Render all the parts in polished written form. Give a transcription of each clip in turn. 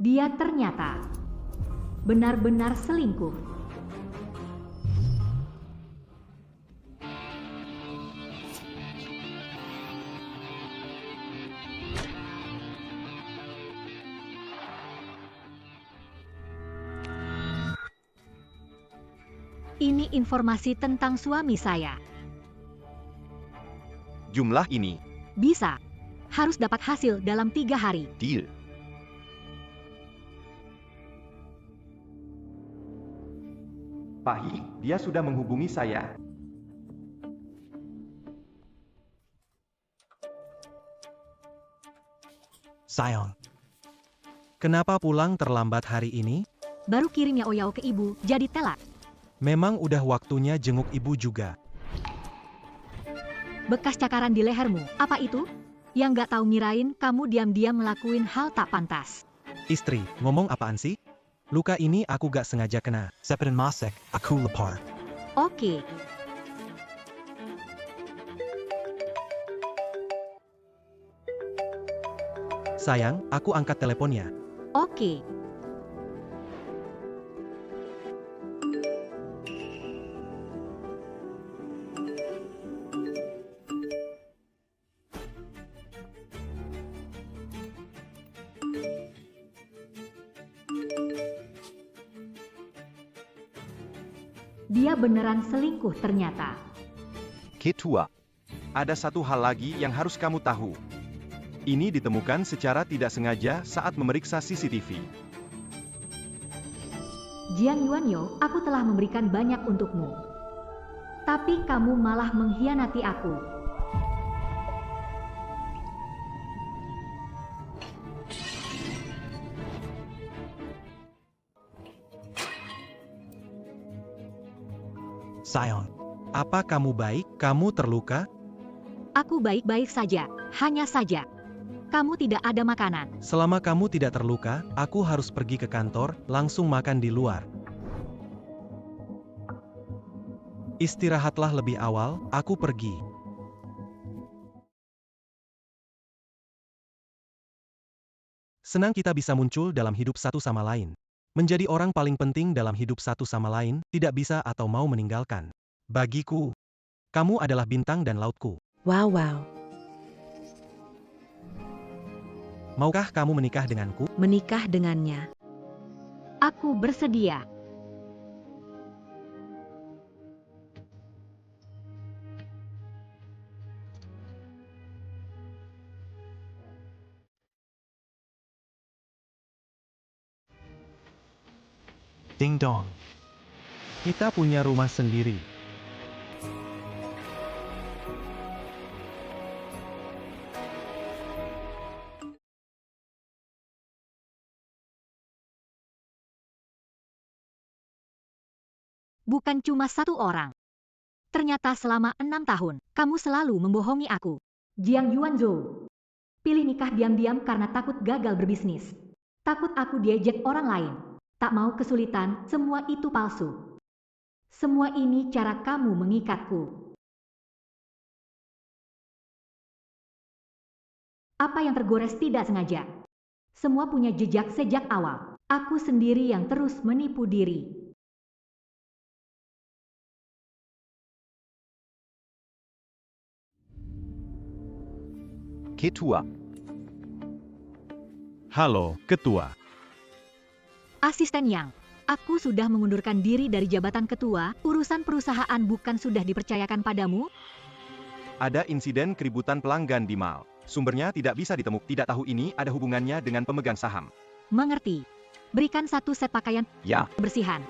Dia ternyata benar-benar selingkuh. Ini informasi tentang suami saya. Jumlah ini. Bisa. Harus dapat hasil dalam 3 hari. Deal. Pahi, dia sudah menghubungi saya. Sayang. Kenapa pulang terlambat hari ini? Baru kirim ya Oyao ke ibu, jadi telat. Memang udah waktunya jenguk ibu juga. Bekas cakaran di lehermu, apa itu? Yang gak tahu ngirain kamu diam-diam ngelakuin hal tak pantas. Istri, ngomong apaan sih? Luka ini aku gak sengaja kena. Seperin masek, aku lepar. Oke. Sayang, aku angkat teleponnya. Oke. Dia beneran selingkuh ternyata. Ketua. Ada satu hal lagi yang harus kamu tahu. Ini ditemukan secara tidak sengaja saat memeriksa CCTV. Jiang Yuanyo, aku telah memberikan banyak untukmu. Tapi kamu malah mengkhianati aku. Sayang, apa kamu baik? Kamu terluka? Aku baik-baik saja, hanya saja. Kamu tidak ada makanan. Selama kamu tidak terluka, aku harus pergi ke kantor, langsung makan di luar. Istirahatlah lebih awal, aku pergi. Senang kita bisa muncul dalam hidup satu sama lain. Menjadi orang paling penting dalam hidup satu sama lain, tidak bisa atau mau meninggalkan. Bagiku, kamu adalah bintang dan lautku. Wow. Maukah kamu menikah denganku? Menikah dengannya. Aku bersedia. Ding dong. Kita punya rumah sendiri. Bukan cuma satu orang. Ternyata selama 6 tahun, kamu selalu membohongi aku. Jiang Yuanzhou. Pilih nikah diam-diam karena takut gagal berbisnis. Takut aku diejek orang lain. Tak mau kesulitan, semua itu palsu. Semua ini cara kamu mengikatku. Apa yang tergores tidak sengaja. Semua punya jejak sejak awal. Aku sendiri yang terus menipu diri. Ketua. Halo, Ketua. Asisten Yang, aku sudah mengundurkan diri dari jabatan ketua, urusan perusahaan bukan sudah dipercayakan padamu? Ada insiden keributan pelanggan di mall. Sumbernya tidak bisa ditemukan. Tidak tahu ini ada hubungannya dengan pemegang saham. Mengerti. Berikan 1 set pakaian Ya. kebersihan.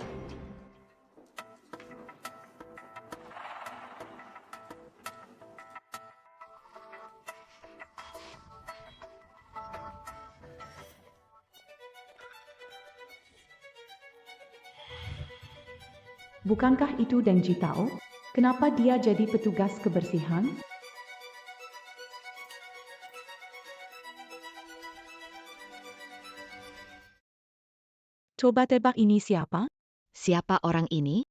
Bukankah itu Deng Jitao? Kenapa dia jadi petugas kebersihan? Coba tebak ini siapa? Siapa orang ini?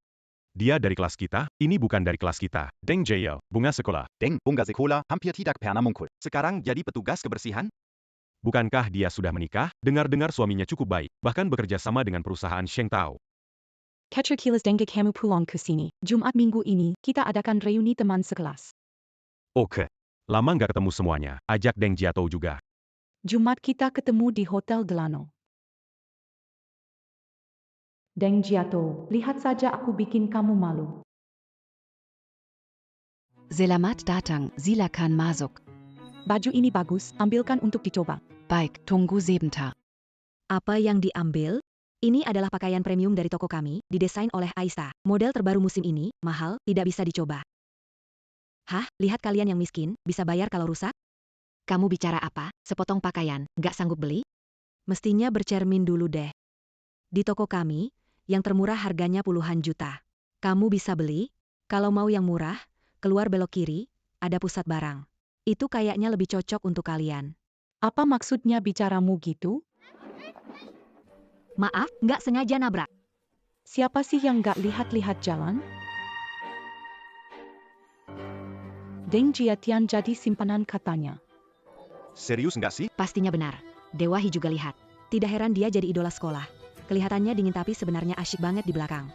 Dia dari kelas kita, ini bukan dari kelas kita. Deng Jayo, bunga sekolah. Deng, bunga sekolah, hampir tidak pernah muncul. Sekarang jadi petugas kebersihan? Bukankah dia sudah menikah? Dengar-dengar suaminya cukup baik, bahkan bekerja sama dengan perusahaan Sheng Tao. Kecerkilas Dengge kamu pulang ke sini. Jumat minggu ini, kita adakan reuni teman sekelas. Oke. Lama nggak ketemu semuanya, ajak Deng Jiatou juga. Jumat kita ketemu di Hotel Delano. Deng Jiatou, lihat saja aku bikin kamu malu. Selamat datang, silakan masuk. Baju ini bagus, ambilkan untuk dicoba. Baik, tunggu sebentar. Apa yang diambil? Ini adalah pakaian premium dari toko kami, didesain oleh Aisyah. Model terbaru musim ini, mahal, tidak bisa dicoba. Hah, lihat kalian yang miskin, bisa bayar kalau rusak? Kamu bicara apa? Sepotong pakaian, nggak sanggup beli? Mestinya bercermin dulu deh. Di toko kami, yang termurah harganya puluhan juta. Kamu bisa beli, kalau mau yang murah, keluar belok kiri, ada pusat barang. Itu kayaknya lebih cocok untuk kalian. Apa maksudnya bicaramu gitu? Maaf, nggak sengaja nabrak. Siapa sih yang nggak lihat-lihat jalan? Deng Jiatian jadi simpanan katanya. Serius nggak sih? Pastinya benar. Dewa Hi juga lihat. Tidak heran dia jadi idola sekolah. Kelihatannya dingin tapi sebenarnya asyik banget di belakang.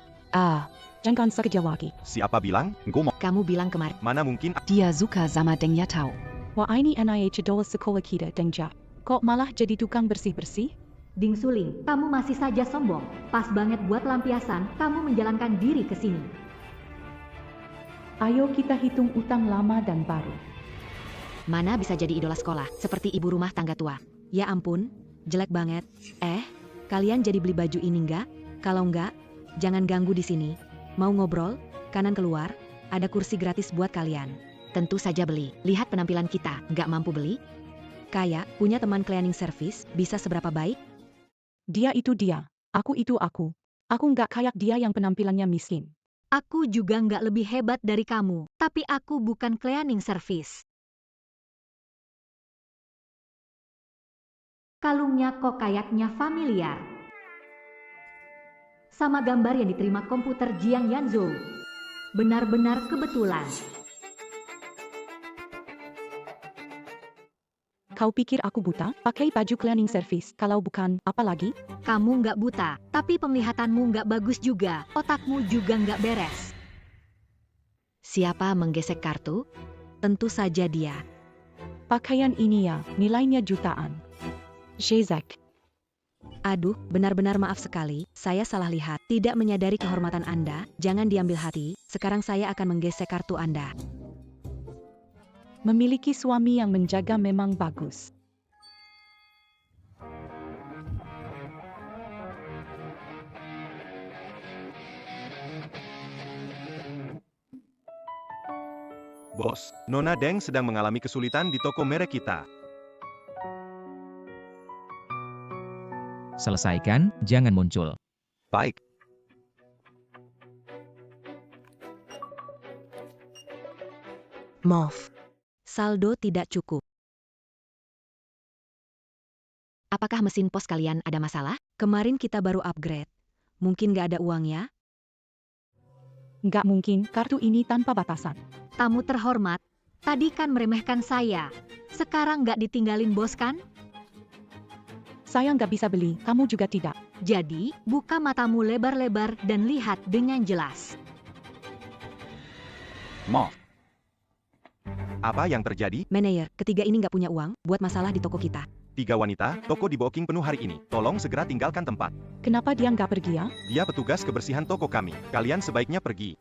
Jangan sekejap lagi. Siapa bilang? Engkau mau? Kamu bilang kemarin. Mana mungkin? Dia suka sama Deng Jiatou. Wah ini NIH idola sekolah kita Deng Jia. Kok malah jadi tukang bersih-bersih? Ding Suling, kamu masih saja sombong. Pas banget buat lampiasan, kamu menjalankan diri ke sini. Ayo kita hitung utang lama dan baru. Mana bisa jadi idola sekolah, seperti ibu rumah tangga tua. Ya ampun, jelek banget. Kalian jadi beli baju ini nggak? Kalau nggak, jangan ganggu di sini. Mau ngobrol? Kanan keluar, ada kursi gratis buat kalian. Tentu saja beli. Lihat penampilan kita, nggak mampu beli? Kayak, punya teman cleaning service, bisa seberapa baik? Dia itu dia, aku itu aku. Aku nggak kayak dia yang penampilannya miskin. Aku juga nggak lebih hebat dari kamu, tapi aku bukan cleaning service. Kalungnya kok kayaknya familiar. Sama gambar yang diterima komputer Jiang Yanzhou. Benar-benar kebetulan. Kau pikir aku buta? Pakai baju cleaning service, kalau bukan, apa lagi? Kamu nggak buta, tapi penglihatanmu nggak bagus juga. Otakmu juga nggak beres. Siapa menggesek kartu? Tentu saja dia. Pakaian ini ya, nilainya jutaan. Zhezek. Aduh, benar-benar maaf sekali, saya salah lihat. Tidak menyadari kehormatan Anda, jangan diambil hati, sekarang saya akan menggesek kartu Anda. Memiliki suami yang menjaga memang bagus. Bos, Nona Deng sedang mengalami kesulitan di toko merek kita. Selesaikan, jangan muncul. Baik. Maaf. Saldo tidak cukup. Apakah mesin pos kalian ada masalah? Kemarin kita baru upgrade. Mungkin nggak ada uang ya? Nggak mungkin, kartu ini tanpa batasan. Tamu terhormat, tadi kan meremehkan saya. Sekarang nggak ditinggalin bos kan? Saya nggak bisa beli, kamu juga tidak. Jadi, buka matamu lebar-lebar dan lihat dengan jelas. Maaf. Apa yang terjadi? Manajer, ketiga ini nggak punya uang, buat masalah di toko kita. 3 wanita, toko di booking penuh hari ini. Tolong segera tinggalkan tempat. Kenapa dia nggak pergi ya? Dia petugas kebersihan toko kami. Kalian sebaiknya pergi.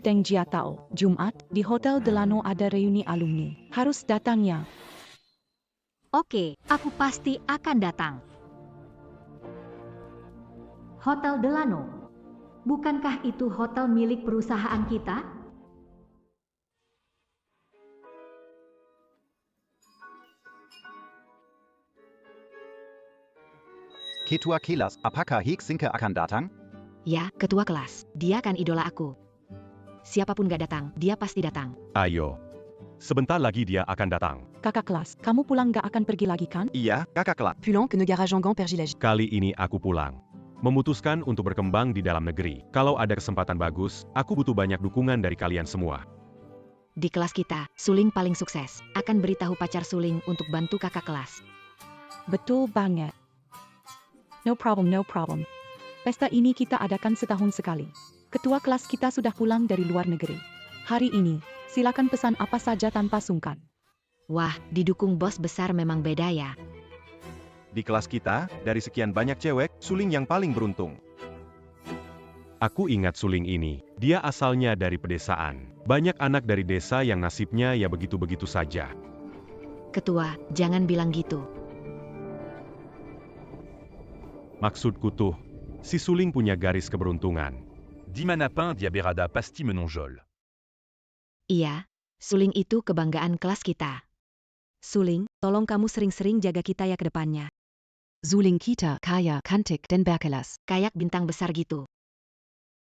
Deng Jiatao. Jumat, di Hotel Delano ada reuni alumni. Harus datang ya. Oke, aku pasti akan datang. Hotel Delano. Bukankah itu hotel milik perusahaan kita? Ketua kelas, apakah Hiksinke akan datang? Ya, ketua kelas. Dia kan idola aku. Siapapun gak datang, dia pasti datang. Ayo. Sebentar lagi dia akan datang. Kakak kelas, kamu pulang nggak akan pergi lagi kan? Iya, kakak kelak. Pulang ke negara Jonggang Pergilage. Kali ini aku pulang. Memutuskan untuk berkembang di dalam negeri. Kalau ada kesempatan bagus, aku butuh banyak dukungan dari kalian semua. Di kelas kita, Suling paling sukses. Akan beritahu pacar Suling untuk bantu kakak kelas. Betul banget. No problem, no problem. Pesta ini kita adakan setahun sekali. Ketua kelas kita sudah pulang dari luar negeri. Hari ini, silakan pesan apa saja tanpa sungkan. Wah, didukung bos besar memang beda ya. Di kelas kita, dari sekian banyak cewek, Suling yang paling beruntung. Aku ingat Suling ini. Dia asalnya dari pedesaan. Banyak anak dari desa yang nasibnya ya begitu-begitu saja. Ketua, jangan bilang gitu. Maksudku tuh, si Suling punya garis keberuntungan. Dimanapin Diaberada Pasti Menonjol. Iya, Suling itu kebanggaan kelas kita. Suling, tolong kamu sering-sering jaga kita ya ke depannya. Suling kita kaya, cantik, dan berkelas. Kayak bintang besar gitu.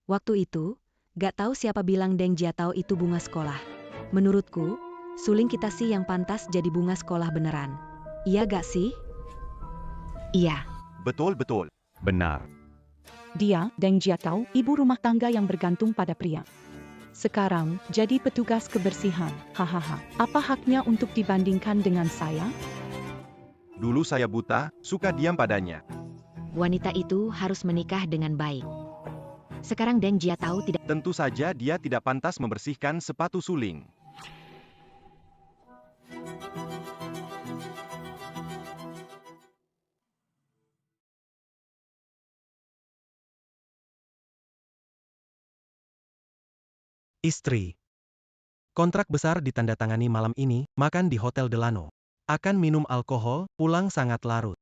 Waktu itu, gak tahu siapa bilang Deng Jiatao itu bunga sekolah. Menurutku, Suling kita sih yang pantas jadi bunga sekolah beneran. Iya gak sih? Iya. Betul-betul. Benar. Dia, Deng Jiatao, ibu rumah tangga yang bergantung pada pria. Sekarang, jadi petugas kebersihan. Hahaha. Apa haknya untuk dibandingkan dengan saya? Dulu saya buta, suka diam padanya. Wanita itu harus menikah dengan baik. Sekarang Deng Jiatao tidak. Tentu saja dia tidak pantas membersihkan sepatu Suling. Istri. Kontrak besar ditandatangani malam ini, makan di Hotel Delano. Akan minum alkohol, pulang sangat larut.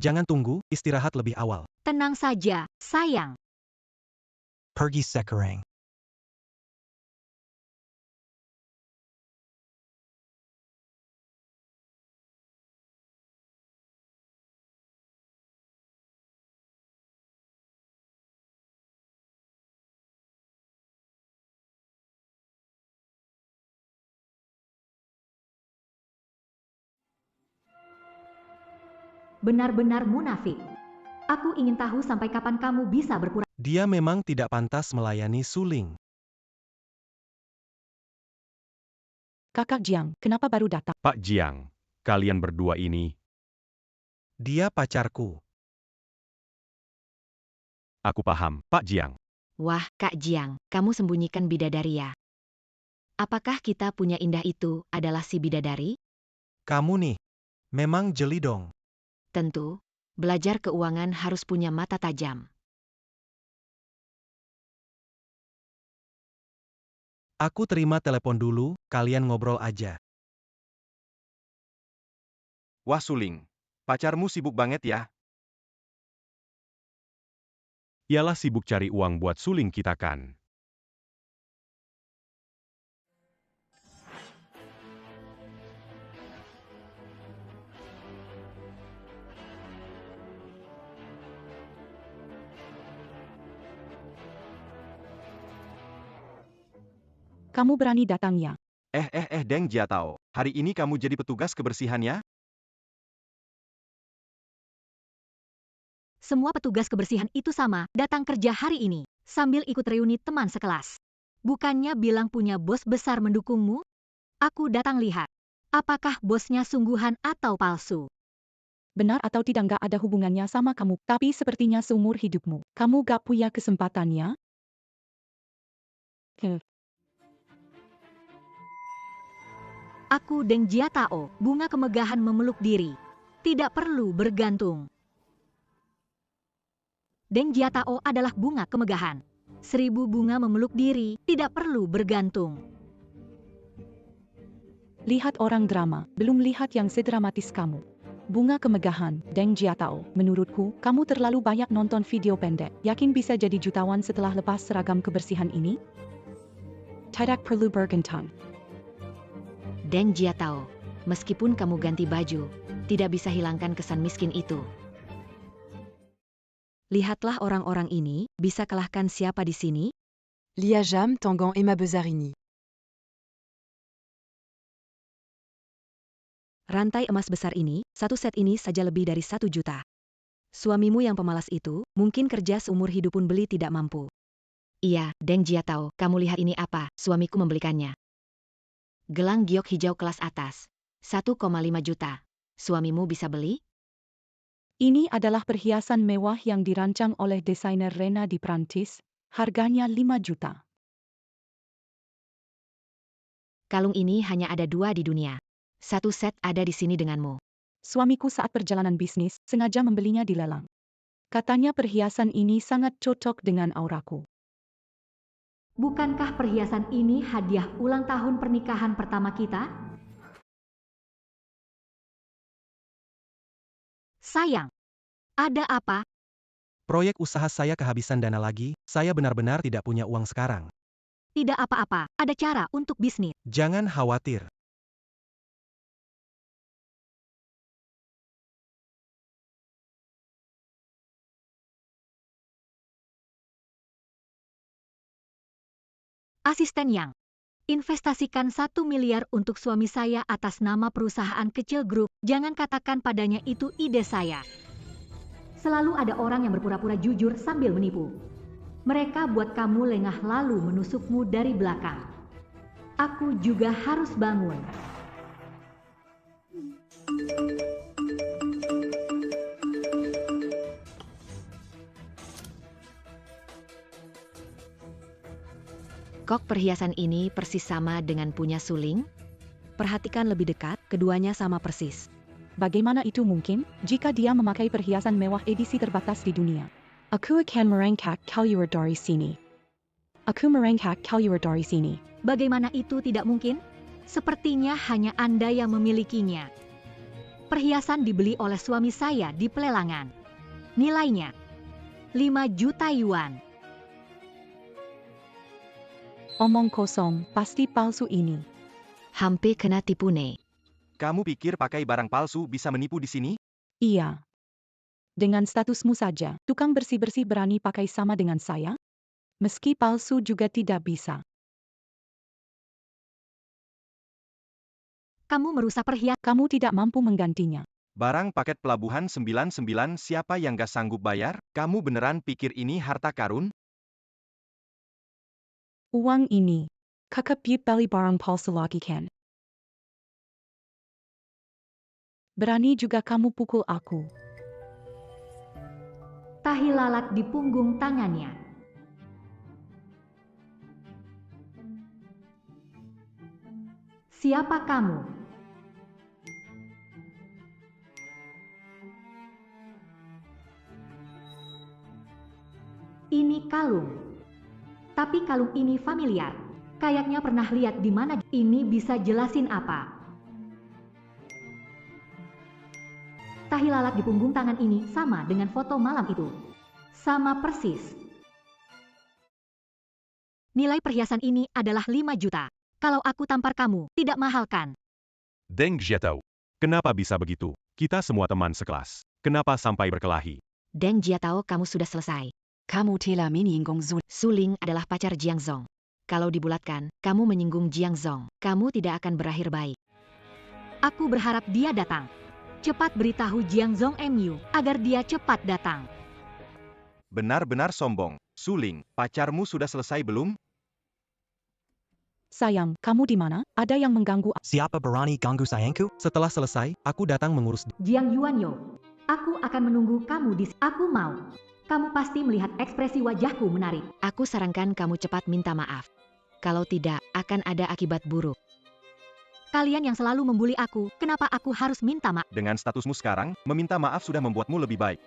Jangan tunggu, istirahat lebih awal. Tenang saja, sayang. Pergi sekarang. Benar-benar munafik. Aku ingin tahu sampai kapan kamu bisa berpura. Dia memang tidak pantas melayani Suling. Kakak Jiang, kenapa baru datang? Pak Jiang, kalian berdua ini, Dia pacarku. aku paham, Pak Jiang. Wah, Kak Jiang, kamu sembunyikan bidadari ya? Apakah kita punya indah itu adalah si bidadari? Kamu nih, memang jeli dong. Tentu, belajar keuangan harus punya mata tajam. Aku terima telepon dulu, kalian ngobrol aja. Wah Suling, pacarmu sibuk banget ya. Ialah sibuk cari uang buat Suling kita kan. Kamu berani datang ya? Deng Jiatao, hari ini kamu jadi petugas kebersihan ya? Semua petugas kebersihan itu sama, datang kerja hari ini, sambil ikut reuni teman sekelas. Bukannya bilang punya bos besar mendukungmu? Aku datang lihat. Apakah bosnya sungguhan atau palsu? Benar atau tidak gak ada hubungannya sama kamu, tapi sepertinya seumur hidupmu. Kamu gak punya kesempatannya? Aku Deng Jiatao, bunga kemegahan memeluk diri. Tidak perlu bergantung. Deng Jiatao adalah bunga kemegahan. 1000 bunga memeluk diri, tidak perlu bergantung. Lihat orang drama, belum lihat yang sedramatis kamu. Bunga kemegahan, Deng Jiatao, menurutku, kamu terlalu banyak nonton video pendek. Yakin bisa jadi jutawan setelah lepas seragam kebersihan ini? Tidak perlu bergantang. Deng Jiatao, meskipun kamu ganti baju, tidak bisa hilangkan kesan miskin itu. Lihatlah orang-orang ini, bisa kalahkan siapa di sini? Lia Jam, Tanguy Emma Bezzarini. Rantai emas besar ini, satu set ini saja lebih dari 1 juta. Suamimu yang pemalas itu, mungkin kerja seumur hidup pun beli tidak mampu. Iya, Deng Jiatao, kamu lihat ini apa, suamiku membelikannya. Gelang giok hijau kelas atas, 1,5 juta. Suamimu bisa beli? Ini adalah perhiasan mewah yang dirancang oleh desainer Rena di Prancis. Harganya 5 juta. Kalung ini hanya ada 2 di dunia. Satu set ada di sini denganmu. Suamiku saat perjalanan bisnis sengaja membelinya di lelang. Katanya perhiasan ini sangat cocok dengan auraku. Bukankah perhiasan ini hadiah ulang tahun pernikahan pertama kita? Sayang, ada apa? Proyek usaha saya kehabisan dana lagi, saya benar-benar tidak punya uang sekarang. Tidak apa-apa, ada cara untuk bisnis. Jangan khawatir. Asisten Yang, investasikan 1 miliar untuk suami saya atas nama perusahaan kecil grup. Jangan katakan padanya itu ide saya. Selalu ada orang yang berpura-pura jujur sambil menipu. Mereka buat kamu lengah lalu menusukmu dari belakang. Aku juga harus bangun. Kok perhiasan ini persis sama dengan punya Suling? Perhatikan lebih dekat, keduanya sama persis. Bagaimana itu mungkin jika dia memakai perhiasan mewah edisi terbatas di dunia? Aku akan merangkak kau dari sini. Aku merangkak kau dari sini. Bagaimana itu tidak mungkin? Sepertinya hanya Anda yang memilikinya. Perhiasan dibeli oleh suami saya di pelelangan. Nilainya 5 juta yuan. Omong kosong, pasti palsu ini. Hampir kena tipu nih. Kamu pikir pakai barang palsu bisa menipu di sini? Iya. Dengan statusmu saja, tukang bersih-bersih berani pakai sama dengan saya? Meski palsu juga tidak bisa. Kamu merusak perhiasan. Kamu tidak mampu menggantinya. Barang paket pelabuhan 99 siapa yang gak sanggup bayar? Kamu beneran pikir ini harta karun? Uang ini, kakak beli barang palsu lagi kan? Berani juga kamu pukul aku. Tahi lalat di punggung tangannya. Siapa kamu? Ini kalung. Tapi kalung ini familiar. Kayaknya pernah lihat di mana. Ini bisa jelasin apa? Tahi lalat di punggung tangan ini sama dengan foto malam itu. Sama persis. Nilai perhiasan ini adalah 5 juta. Kalau aku tampar kamu, tidak mahal kan? Deng Jiatao. Kenapa bisa begitu? Kita semua teman sekelas. Kenapa sampai berkelahi? Deng Jiatao, kamu sudah selesai. Kamu telah menyinggung Suling adalah pacar Jiang Zong. Kalau dibulatkan, kamu menyinggung Jiang Zong. Kamu tidak akan berakhir baik. Aku berharap dia datang. Cepat beritahu Jiang Zong MU agar dia cepat datang. Benar-benar sombong. Suling, pacarmu sudah selesai belum? Sayang, kamu di mana? Ada yang mengganggu. Siapa berani ganggu sayangku? Setelah selesai, aku datang mengurus. Jiang Yuanyo, aku akan menunggu kamu di. Aku mau. Kamu pasti melihat ekspresi wajahku menarik. Aku sarankan kamu cepat minta maaf. Kalau tidak, akan ada akibat buruk. Kalian yang selalu membuli aku, kenapa aku harus minta maaf? Dengan statusmu sekarang, meminta maaf sudah membuatmu lebih baik.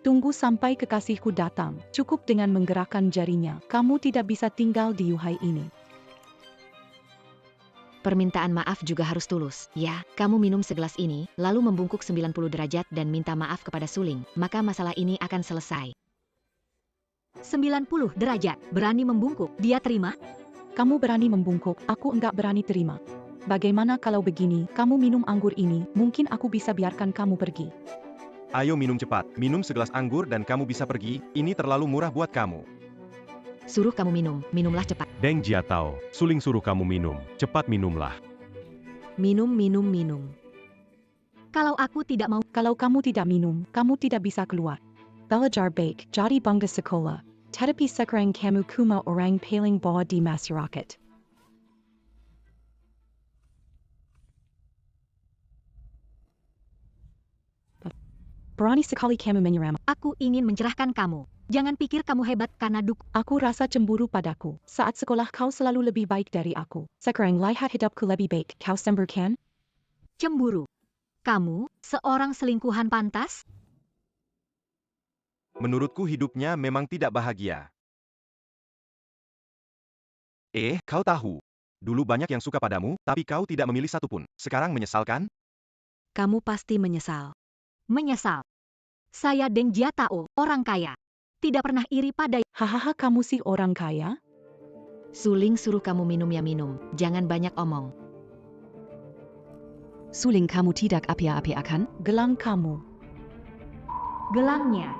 Tunggu sampai kekasihku datang. Cukup dengan menggerakkan jarinya. Kamu tidak bisa tinggal di yuhai ini. Permintaan maaf juga harus tulus. Ya, kamu minum segelas ini, lalu membungkuk 90 derajat dan minta maaf kepada Suling, maka masalah ini akan selesai. 90 derajat, berani membungkuk, dia terima? Kamu berani membungkuk, aku enggak berani terima. Bagaimana kalau begini, kamu minum anggur ini, mungkin aku bisa biarkan kamu pergi. Ayo minum cepat, minum segelas anggur dan kamu bisa pergi, ini terlalu murah buat kamu. Suruh kamu minum, minumlah cepat. Deng Jiatao, Suling suruh kamu minum. Cepat minumlah. Minum, minum, minum. Kalau aku tidak mau. Kalau kamu tidak minum, kamu tidak bisa keluar. Belajar baik, jadi bangga sekolah. Tetapi sekarang kamu kuma orang paling bawah di masyarakat. Berani sekali kamu menyerang. Aku ingin mencerahkan kamu. Jangan pikir kamu hebat karena Aku rasa cemburu padaku. Saat sekolah kau selalu lebih baik dari aku. Sekarang lihat hidupku lebih baik. Kau sembur kan? cemburu. Kamu, seorang selingkuhan pantas? Menurutku hidupnya memang tidak bahagia. Kau tahu. Dulu banyak yang suka padamu, tapi kau tidak memilih satupun. Sekarang menyesal kan? Kamu pasti menyesal. Menyesal. Saya Deng Jiatao, orang kaya. Tidak pernah iri pada... Hahaha, kamu sih orang kaya? Suling suruh kamu minum ya minum, jangan banyak omong. Suling kamu tidak apa-apa kan? Gelang kamu. Gelangnya.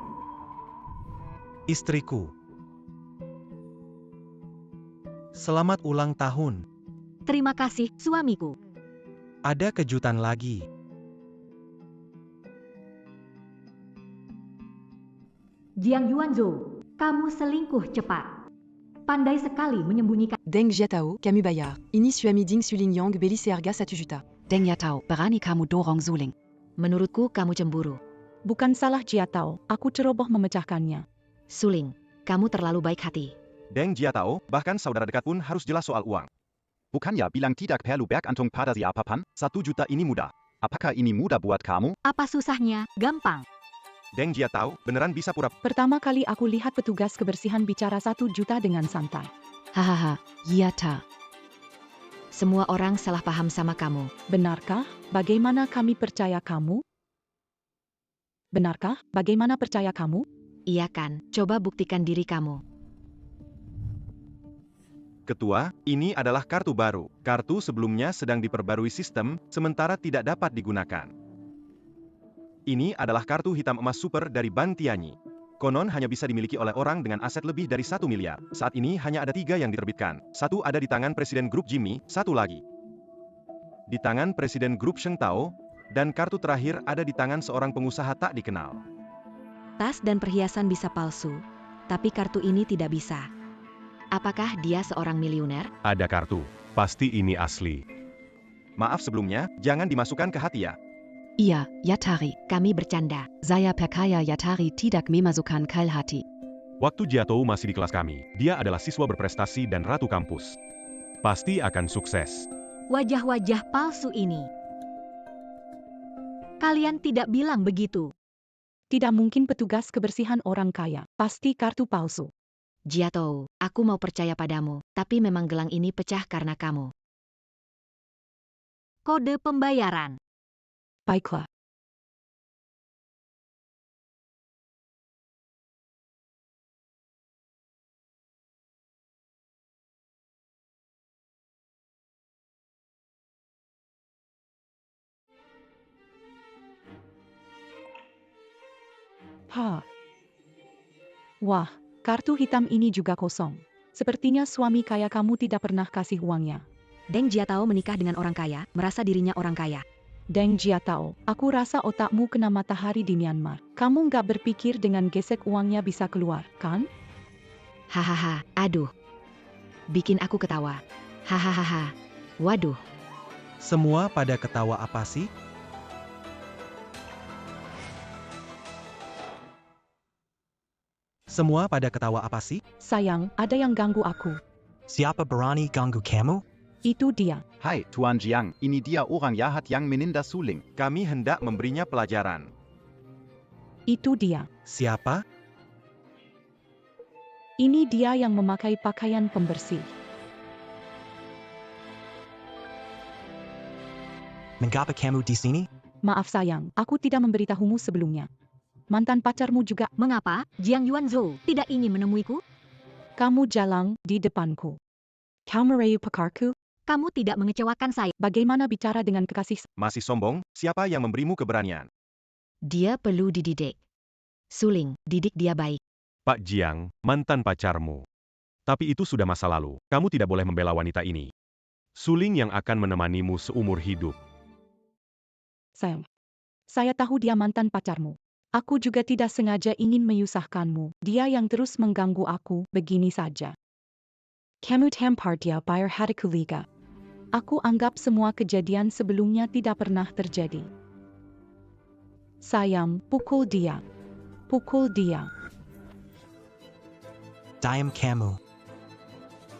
Istriku. Selamat ulang tahun. Terima kasih, suamiku. Ada kejutan lagi. Jiang Yuanzhou, kamu selingkuh cepat. Pandai sekali menyembunyikan. Deng Jiatao, Camus Bayard. Ini suami Ding Suling Yang Beli Serga Satujuta. Deng Jiatao, berani kamu dorong Suling. Menurutku kamu cemburu. Bukan salah Jiatao, aku ceroboh memecahkannya. Suling, kamu terlalu baik hati. Deng Jiatao, bahkan saudara dekat pun harus jelas soal uang. Bukannya bilang tidak perlu bergantung pada siapapun? 1 juta ini mudah. Apakah ini mudah buat kamu? Apa susahnya? Gampang. Deng Jiatao, beneran bisa pura... Pertama kali aku lihat petugas kebersihan bicara 1 juta dengan santai. Hahaha, Jiata. Semua orang salah paham sama kamu. Benarkah? Bagaimana kami percaya kamu? Benarkah? Bagaimana percaya kamu? Iya kan, coba buktikan diri kamu. Ketua, ini adalah kartu baru. Kartu sebelumnya sedang diperbarui sistem, sementara tidak dapat digunakan. Ini adalah kartu hitam emas super dari Ban Tianyi. Konon hanya bisa dimiliki oleh orang dengan aset lebih dari 1 miliar. Saat ini hanya ada 3 yang diterbitkan. 1 ada di tangan Presiden Grup Jimmy, 1 lagi di tangan Presiden Grup Sheng Tao, dan kartu terakhir ada di tangan seorang pengusaha tak dikenal. Tas dan perhiasan bisa palsu, tapi kartu ini tidak bisa. Apakah dia seorang miliuner? Ada kartu. Pasti ini asli. Maaf sebelumnya, jangan dimasukkan ke hati ya. Iya, Yatari. Kami bercanda. Saya percaya Yatari tidak memasukkan ke hati. Waktu Jiatao masih di kelas kami, dia adalah siswa berprestasi dan ratu kampus. Pasti akan sukses. Wajah-wajah palsu ini. Kalian tidak bilang begitu. Tidak mungkin petugas kebersihan orang kaya. Pasti kartu palsu. Jiatao, aku mau percaya padamu, tapi memang gelang ini pecah karena kamu. Kode pembayaran. Baiklah. Wah, kartu hitam ini juga kosong. Sepertinya suami kaya kamu tidak pernah kasih uangnya. Deng Jiatao menikah dengan orang kaya, merasa dirinya orang kaya. Deng Jiatao, aku rasa otakmu kena matahari di Myanmar. Kamu nggak berpikir dengan gesek uangnya bisa keluar, kan? Hahaha, aduh. Bikin aku ketawa. Hahaha. Waduh. Semua pada ketawa apa sih? Semua pada ketawa apa sih? Sayang, ada yang ganggu aku. Siapa berani ganggu kamu? Itu dia. Hai, Tuan Jiang, ini dia orang jahat yang menindas Suling. Kami hendak memberinya pelajaran. Itu dia. Siapa? Ini dia yang memakai pakaian pembersih. Mengapa kamu di sini? Maaf sayang, aku tidak memberitahumu sebelumnya. Mantan pacarmu juga. Mengapa, Jiang Yuanzhou tidak ingin menemuiku? Kamu jalang di depanku. Kau merayu pakarku? Kamu tidak mengecewakan saya. Bagaimana bicara dengan kekasih? Masih sombong, siapa yang memberimu keberanian? Dia perlu dididik. Suling, didik dia baik. Pak Jiang, mantan pacarmu. Tapi itu sudah masa lalu. Kamu tidak boleh membela wanita ini. Suling yang akan menemanimu seumur hidup. Sayang, saya tahu dia mantan pacarmu. Aku juga tidak sengaja ingin menyusahkanmu. Dia yang terus mengganggu aku, begini saja. Kamu tampar dia biar hatiku lega. Aku anggap semua kejadian sebelumnya tidak pernah terjadi. Sayang, pukul dia. Pukul dia. Diam kamu.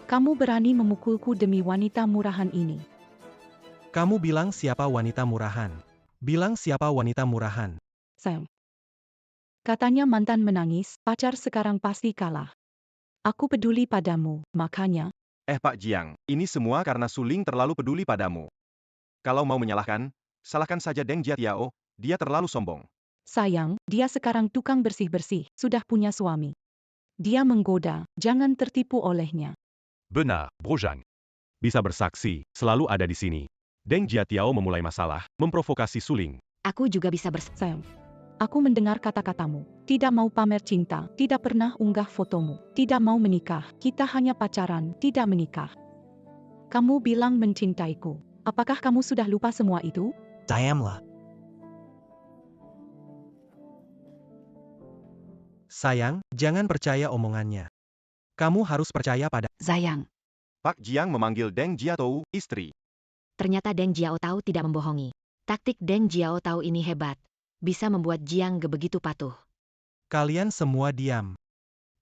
Kamu berani memukulku demi wanita murahan ini. Kamu bilang siapa wanita murahan? Bilang siapa wanita murahan? Sayang. Katanya mantan menangis, pacar sekarang pasti kalah. Aku peduli padamu, makanya. Pak Jiang, ini semua karena Suling terlalu peduli padamu. Kalau mau menyalahkan, salahkan saja Deng Jiatiao, dia terlalu sombong. Sayang, dia sekarang tukang bersih-bersih, sudah punya suami. Dia menggoda, jangan tertipu olehnya. Benar, Brojang. Bisa bersaksi, selalu ada di sini. Deng Jiatiao memulai masalah, memprovokasi Suling. Aku juga bisa Sayang, aku mendengar kata-katamu. Tidak mau pamer cinta, tidak pernah unggah fotomu, tidak mau menikah, kita hanya pacaran, tidak menikah. Kamu bilang mencintaiku. Apakah kamu sudah lupa semua itu? Diamlah. Sayang, jangan percaya omongannya. Kamu harus percaya pada... Sayang. Pak Jiang memanggil Deng Jiatao, istri. Ternyata Deng Jiaotao tidak membohongi. Taktik Deng Jiaotao ini hebat. Bisa membuat Jiang Ge begitu patuh. Kalian semua diam.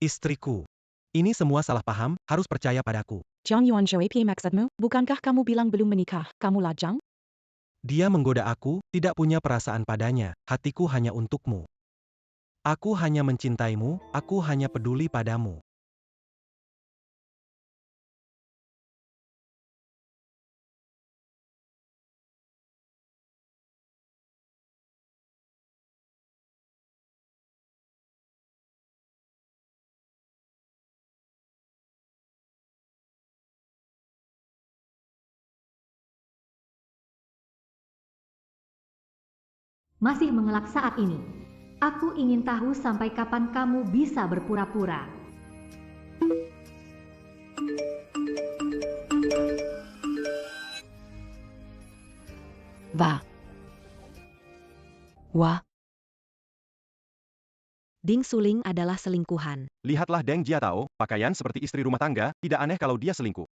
Istriku. Ini semua salah paham, harus percaya padaku. Jiang Yuanzhou apa maksudmu? Bukankah kamu bilang belum menikah? Kamu lajang? Dia menggoda aku, tidak punya perasaan padanya, hatiku hanya untukmu. Aku hanya mencintaimu, aku hanya peduli padamu. Masih mengelak saat ini. Aku ingin tahu sampai kapan kamu bisa berpura-pura. Va. Wa. Ding Suling adalah selingkuhan. Lihatlah Deng Jiatao, pakaian seperti istri rumah tangga, tidak aneh kalau dia selingkuh.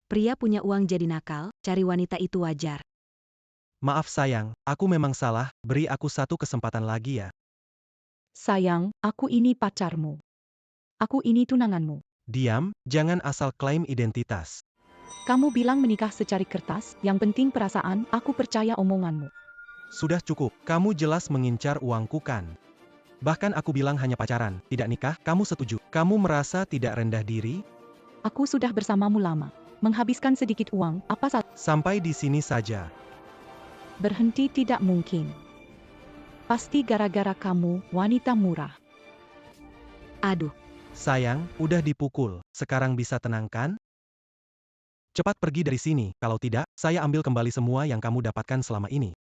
Pria punya uang jadi nakal, cari wanita itu wajar. Maaf sayang, aku memang salah, beri aku satu kesempatan lagi ya. Sayang, aku ini pacarmu. Aku ini tunanganmu. Diam, jangan asal klaim identitas. Kamu bilang menikah secari kertas, yang penting perasaan, aku percaya omonganmu. Sudah cukup, kamu jelas mengincar uangku kan? Bahkan aku bilang hanya pacaran, tidak nikah, kamu setuju. Kamu merasa tidak rendah diri? Aku sudah bersamamu lama. Menghabiskan sedikit uang, apa salah? Sampai di sini saja. Berhenti tidak mungkin. Pasti gara-gara kamu, wanita murah. Aduh, Sayang, udah dipukul, sekarang bisa tenang kan? Cepat pergi dari sini, kalau tidak, saya ambil kembali semua yang kamu dapatkan selama ini.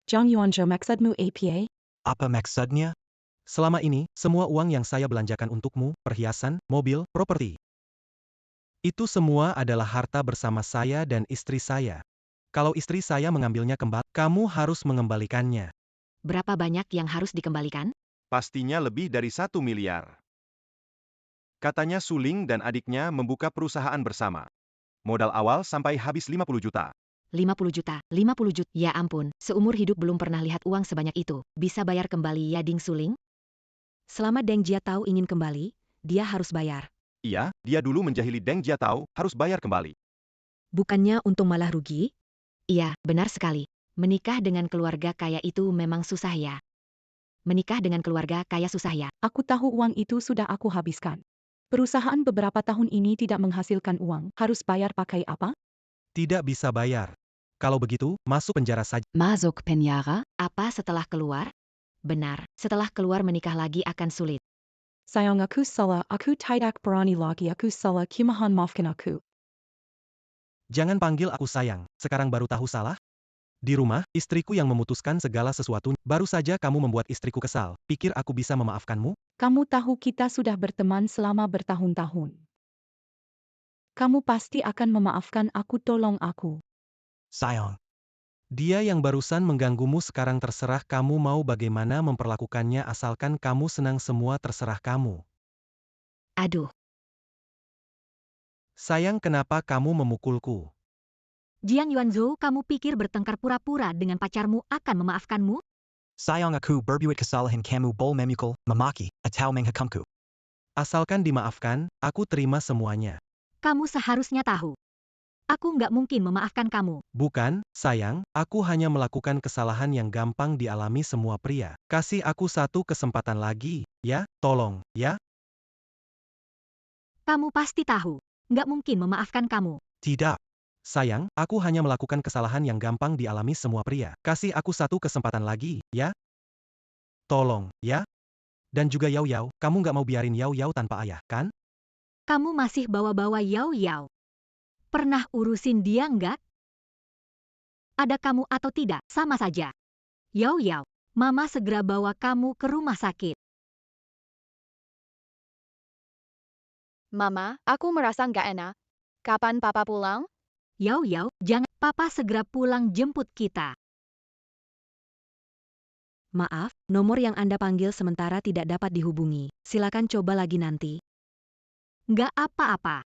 Jiang Yuanzhou maksudmu apa? Apa maksudnya? Selama ini, semua uang yang saya belanjakan untukmu, perhiasan, mobil, properti. Itu semua adalah harta bersama saya dan istri saya. Kalau istri saya mengambilnya kembali, kamu harus mengembalikannya. berapa banyak yang harus dikembalikan? Pastinya lebih dari 1 miliar. Katanya Suling dan adiknya membuka perusahaan bersama. Modal awal sampai habis 50 juta. 50 juta, 50 juta. Ya ampun, seumur hidup belum pernah lihat uang sebanyak itu. Bisa bayar kembali ya Ding Suling? Selama Deng Jiatao ingin kembali, dia harus bayar. Iya, dia dulu menjahili Deng Jiatao, harus bayar kembali. Bukannya untung malah rugi? Iya, benar sekali. Menikah dengan keluarga kaya itu memang susah ya. Menikah dengan keluarga kaya susah ya. Aku tahu uang itu sudah aku habiskan. Perusahaan beberapa tahun ini tidak menghasilkan uang. Harus bayar pakai apa? Tidak bisa bayar. Kalau begitu, masuk penjara saja. Masuk penjara? Apa setelah keluar? Benar, setelah keluar menikah lagi akan sulit. Sayang aku salah, aku tidak berani lagi, aku salah, mohon maafkan aku. Jangan panggil aku sayang, sekarang baru tahu salah? Di rumah, istriku yang memutuskan segala sesuatu, baru saja kamu membuat istriku kesal. Pikir aku bisa memaafkanmu? Kamu tahu kita sudah berteman selama bertahun-tahun. Kamu pasti akan memaafkan aku, tolong aku. Sayang. Dia yang barusan mengganggumu sekarang terserah kamu mau bagaimana memperlakukannya asalkan kamu senang semua terserah kamu. Aduh, Sayang kenapa kamu memukulku? Jiang Yuanzhou, kamu pikir bertengkar pura-pura dengan pacarmu akan memaafkanmu? Sayang aku berbuat kesalahan kamu bol memukul, memaki, atau menghukumku. Asalkan dimaafkan, aku terima semuanya. Kamu seharusnya tahu. Aku nggak mungkin memaafkan kamu. Bukan, sayang, aku hanya melakukan kesalahan yang gampang dialami semua pria. Kasih aku satu kesempatan lagi, ya, tolong, ya. Kamu pasti tahu. Nggak mungkin memaafkan kamu. Tidak. Sayang, aku hanya melakukan kesalahan yang gampang dialami semua pria. Kasih aku satu kesempatan lagi, ya. Tolong, ya. Dan juga Yao Yao, kamu nggak mau biarin Yao Yao tanpa ayah, kan? Kamu masih bawa-bawa Yao Yao. Pernah urusin dia nggak? Ada kamu atau tidak, sama saja. Yao Yao, Mama segera bawa kamu ke rumah sakit. Mama, aku merasa nggak enak. Kapan Papa pulang? Yao Yao, jangan. Papa segera pulang jemput kita. Maaf, nomor yang Anda panggil sementara tidak dapat dihubungi. Silakan coba lagi nanti. Nggak apa-apa.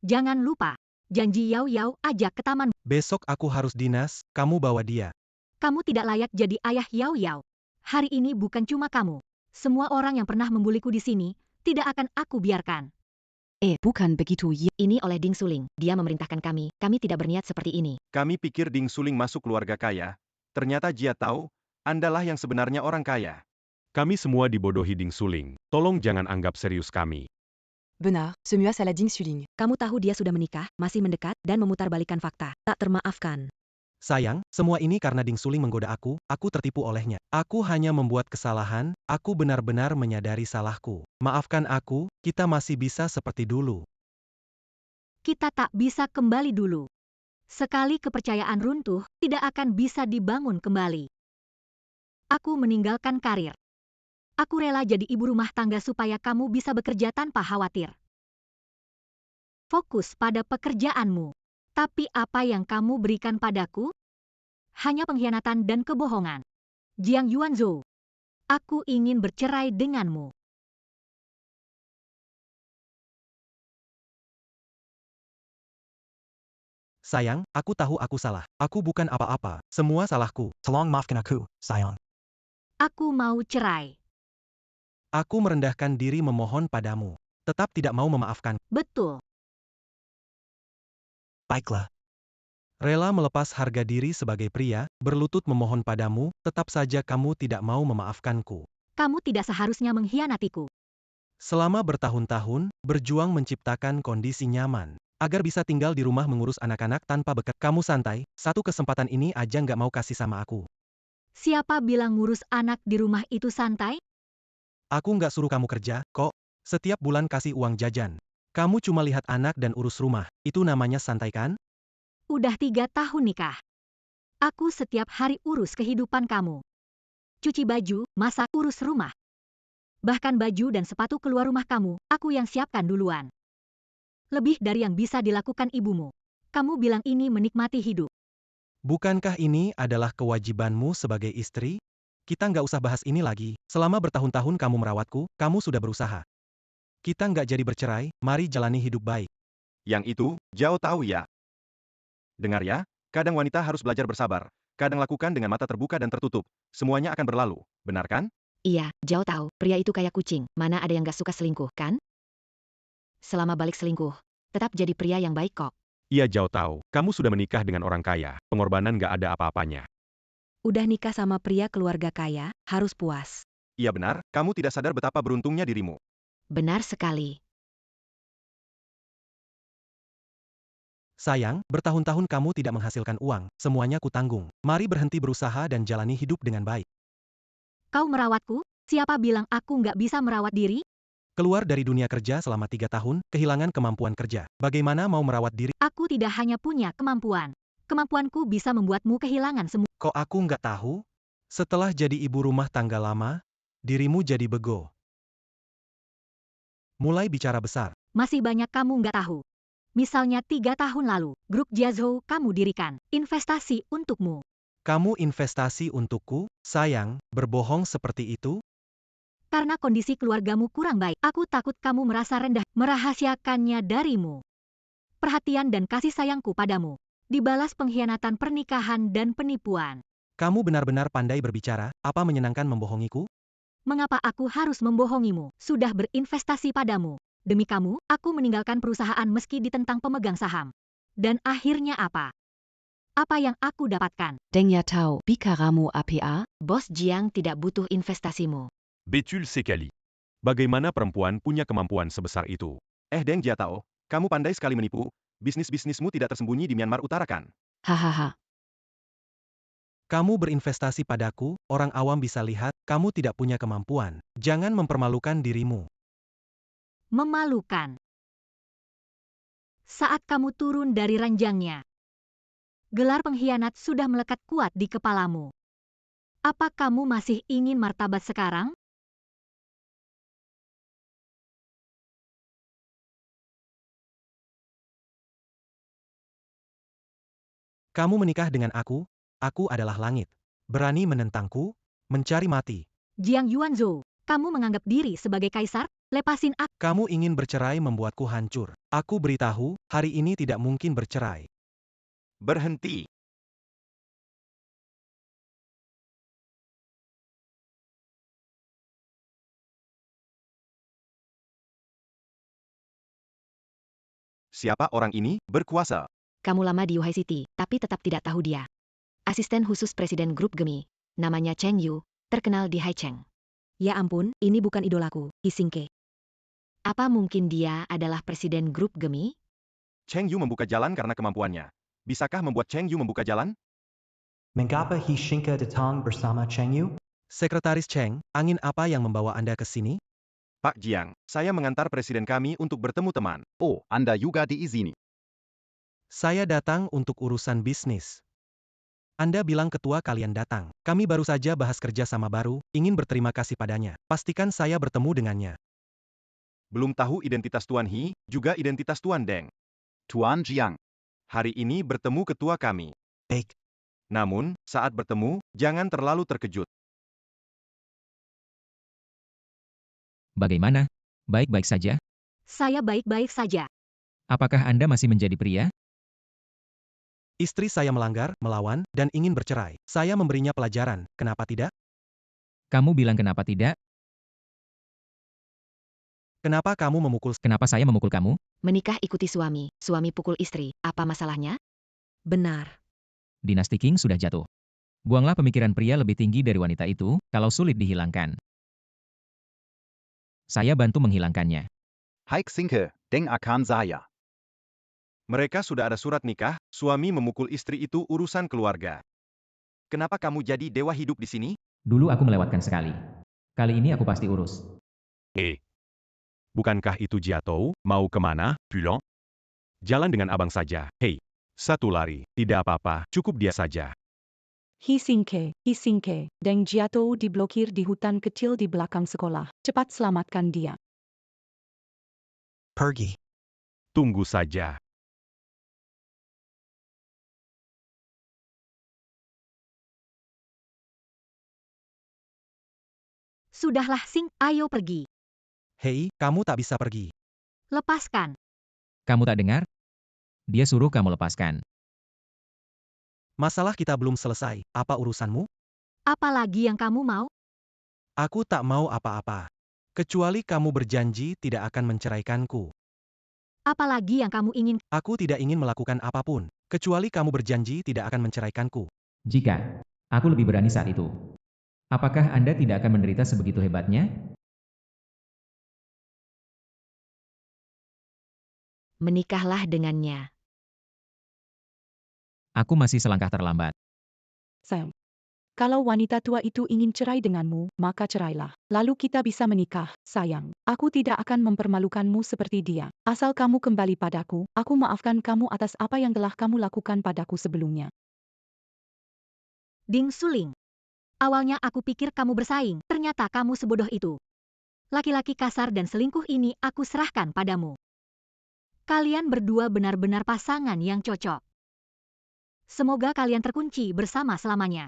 Jangan lupa, janji Yao Yao ajak ke taman. Besok aku harus dinas, kamu bawa dia. Kamu tidak layak jadi ayah Yao Yao. Hari ini bukan cuma kamu. Semua orang yang pernah membuliku di sini, tidak akan aku biarkan. Bukan begitu. Ini oleh Ding Suling. Dia memerintahkan kami. Kami tidak berniat seperti ini. Kami pikir Ding Suling masuk keluarga kaya. Ternyata Jia tahu, Andalah yang sebenarnya orang kaya. Kami semua dibodohi Ding Suling. Tolong jangan anggap serius kami. Benar, semua salah Ding Suling. Kamu tahu dia sudah menikah, masih mendekat, dan memutarbalikkan fakta. Tak termaafkan. Sayang, semua ini karena Ding Suling menggoda aku tertipu olehnya. Aku hanya membuat kesalahan, aku benar-benar menyadari salahku. Maafkan aku, kita masih bisa seperti dulu. Kita tak bisa kembali dulu. Sekali kepercayaan runtuh, tidak akan bisa dibangun kembali. Aku meninggalkan karir. Aku rela jadi ibu rumah tangga supaya kamu bisa bekerja tanpa khawatir. Fokus pada pekerjaanmu. Tapi apa yang kamu berikan padaku? Hanya pengkhianatan dan kebohongan. Jiang Yuanzhou, aku ingin bercerai denganmu. Sayang, aku tahu aku salah. Aku bukan apa-apa. Semua salahku. Tolong maafkan aku, sayang. Aku mau cerai. Aku merendahkan diri memohon padamu. Tetap tidak mau memaafkan. Betul. Baiklah. Rela melepas harga diri sebagai pria, berlutut memohon padamu, tetap saja kamu tidak mau memaafkanku. Kamu tidak seharusnya mengkhianatiku. Selama bertahun-tahun, berjuang menciptakan kondisi nyaman. Agar bisa tinggal di rumah mengurus anak-anak tanpa bekerja. Kamu santai, satu kesempatan ini aja nggak mau kasih sama aku. Siapa bilang ngurus anak di rumah itu santai? Aku nggak suruh kamu kerja, kok. Setiap bulan kasih uang jajan. Kamu cuma lihat anak dan urus rumah. Itu namanya santai kan? Udah 3 tahun nikah. Aku setiap hari urus kehidupan kamu. Cuci baju, masak, urus rumah. Bahkan baju dan sepatu keluar rumah kamu, aku yang siapkan duluan. Lebih dari yang bisa dilakukan ibumu. Kamu bilang ini menikmati hidup. Bukankah ini adalah kewajibanmu sebagai istri? Kita nggak usah bahas ini lagi. Selama bertahun-tahun kamu merawatku, kamu sudah berusaha. Kita nggak jadi bercerai, mari jalani hidup baik. Yang itu, Jao tahu ya. Dengar ya, kadang wanita harus belajar bersabar. Kadang lakukan dengan mata terbuka dan tertutup. Semuanya akan berlalu, benar kan? Iya, Jao tahu, pria itu kayak kucing. Mana ada yang gak suka selingkuh, kan? Selama balik selingkuh, tetap jadi pria yang baik kok. Iya Jao tahu, kamu sudah menikah dengan orang kaya. Pengorbanan gak ada apa-apanya. Udah nikah sama pria keluarga kaya, harus puas. Iya benar, kamu tidak sadar betapa beruntungnya dirimu. Benar sekali. Sayang, bertahun-tahun kamu tidak menghasilkan uang, semuanya kutanggung. Mari berhenti berusaha dan jalani hidup dengan baik. Kau merawatku? Siapa bilang aku nggak bisa merawat diri? Keluar dari dunia kerja selama 3 tahun, kehilangan kemampuan kerja. Bagaimana mau merawat diri? Aku tidak hanya punya kemampuan. Kemampuanku bisa membuatmu kehilangan semua. Kok aku nggak tahu? Setelah jadi ibu rumah tangga lama, dirimu jadi bego. Mulai bicara besar. Masih banyak kamu nggak tahu. Misalnya 3 tahun lalu, grup Jiazhou kamu dirikan. Investasi untukmu. Kamu investasi untukku? Sayang, berbohong seperti itu? Karena kondisi keluargamu kurang baik, aku takut kamu merasa rendah, merahasiakannya darimu. perhatian dan kasih sayangku padamu. Dibalas pengkhianatan pernikahan dan penipuan. Kamu benar-benar pandai berbicara, apa menyenangkan membohongiku? Mengapa aku harus membohongimu? Sudah berinvestasi padamu. Demi kamu, aku meninggalkan perusahaan meski ditentang pemegang saham. Dan akhirnya apa? Apa yang aku dapatkan? Deng Yatao, bikaramu APA? Bos Jiang tidak butuh investasimu. Betul sekali. Bagaimana perempuan punya kemampuan sebesar itu? Deng Jiatao, kamu pandai sekali menipu. Bisnis-bisnismu tidak tersembunyi di Myanmar Utara kan? Hahaha. Kamu berinvestasi padaku, orang awam bisa lihat, kamu tidak punya kemampuan. Jangan mempermalukan dirimu. Memalukan. Saat kamu turun dari ranjangnya, gelar pengkhianat sudah melekat kuat di kepalamu. Apa kamu masih ingin martabat sekarang? Kamu menikah dengan aku adalah langit. Berani menentangku, mencari mati. Jiang Yuanzhou, kamu menganggap diri sebagai kaisar? Lepasin aku. Kamu ingin bercerai membuatku hancur. Aku beritahu, hari ini tidak mungkin bercerai. Berhenti. Siapa orang ini? Berkuasa. Kamu lama di Yuhai City, tapi tetap tidak tahu dia. Asisten khusus Presiden Grup Gemi, namanya Cheng Yu, terkenal di Haicheng. Ya ampun, ini bukan idolaku, Hisingke. Apa mungkin dia adalah Presiden Grup Gemi? Cheng Yu membuka jalan karena kemampuannya. Bisakah membuat Cheng Yu membuka jalan? Mengapa Hishinka datang bersama Cheng Yu? Sekretaris Cheng, angin apa yang membawa Anda ke sini? Pak Jiang, saya mengantar presiden kami untuk bertemu teman. Oh, Anda juga diizini. Saya datang untuk urusan bisnis. Anda bilang ketua kalian datang. Kami baru saja bahas kerja sama baru, ingin berterima kasih padanya. Pastikan saya bertemu dengannya. Belum tahu identitas Tuan He, juga identitas Tuan Deng. Tuan Jiang. Hari ini bertemu ketua kami. Baik. Namun, saat bertemu, jangan terlalu terkejut. Bagaimana? Baik-baik saja? Saya baik-baik saja. Apakah Anda masih menjadi pria? Istri saya melanggar, melawan, dan ingin bercerai. Saya memberinya pelajaran, kenapa tidak? Kamu bilang kenapa tidak? Kenapa kamu memukul? Kenapa saya memukul kamu? Menikah ikuti suami, suami pukul istri, apa masalahnya? Benar. Dinasti Qing sudah jatuh. Buanglah pemikiran pria lebih tinggi dari wanita itu, kalau sulit dihilangkan. Saya bantu menghilangkannya. Haik Sinke, Deng akan saya. Mereka sudah ada surat nikah, suami memukul istri itu urusan keluarga. Kenapa kamu jadi dewa hidup di sini? Dulu aku melewatkan sekali. Kali ini aku pasti urus. Bukankah itu Jiatou? Mau kemana, Pulang? Jalan dengan abang saja. Hei, satu lari. Tidak apa-apa, cukup dia saja. Hisingke, Deng Jiatou diblokir di hutan kecil di belakang sekolah. Cepat selamatkan dia. Pergi. Tunggu saja. Sudahlah Sing, ayo pergi. Hei, kamu tak bisa pergi. Lepaskan. Kamu tak dengar? Dia suruh kamu lepaskan. Masalah kita belum selesai, apa urusanmu? Apalagi yang kamu mau? Aku tak mau apa-apa. Kecuali kamu berjanji tidak akan menceraikanku. Apalagi yang kamu ingin? Aku tidak ingin melakukan apapun, kecuali kamu berjanji tidak akan menceraikanku. Jika aku lebih berani saat itu, apakah Anda tidak akan menderita sebegitu hebatnya? Menikahlah dengannya. Aku masih selangkah terlambat. Sayang. Kalau wanita tua itu ingin cerai denganmu, maka cerailah. Lalu kita bisa menikah, sayang. Aku tidak akan mempermalukanmu seperti dia. Asal kamu kembali padaku, aku maafkan kamu atas apa yang telah kamu lakukan padaku sebelumnya. Ding Suling. Awalnya aku pikir kamu bersaing, ternyata kamu sebodoh itu. Laki-laki kasar dan selingkuh ini aku serahkan padamu. Kalian berdua benar-benar pasangan yang cocok. Semoga kalian terkunci bersama selamanya.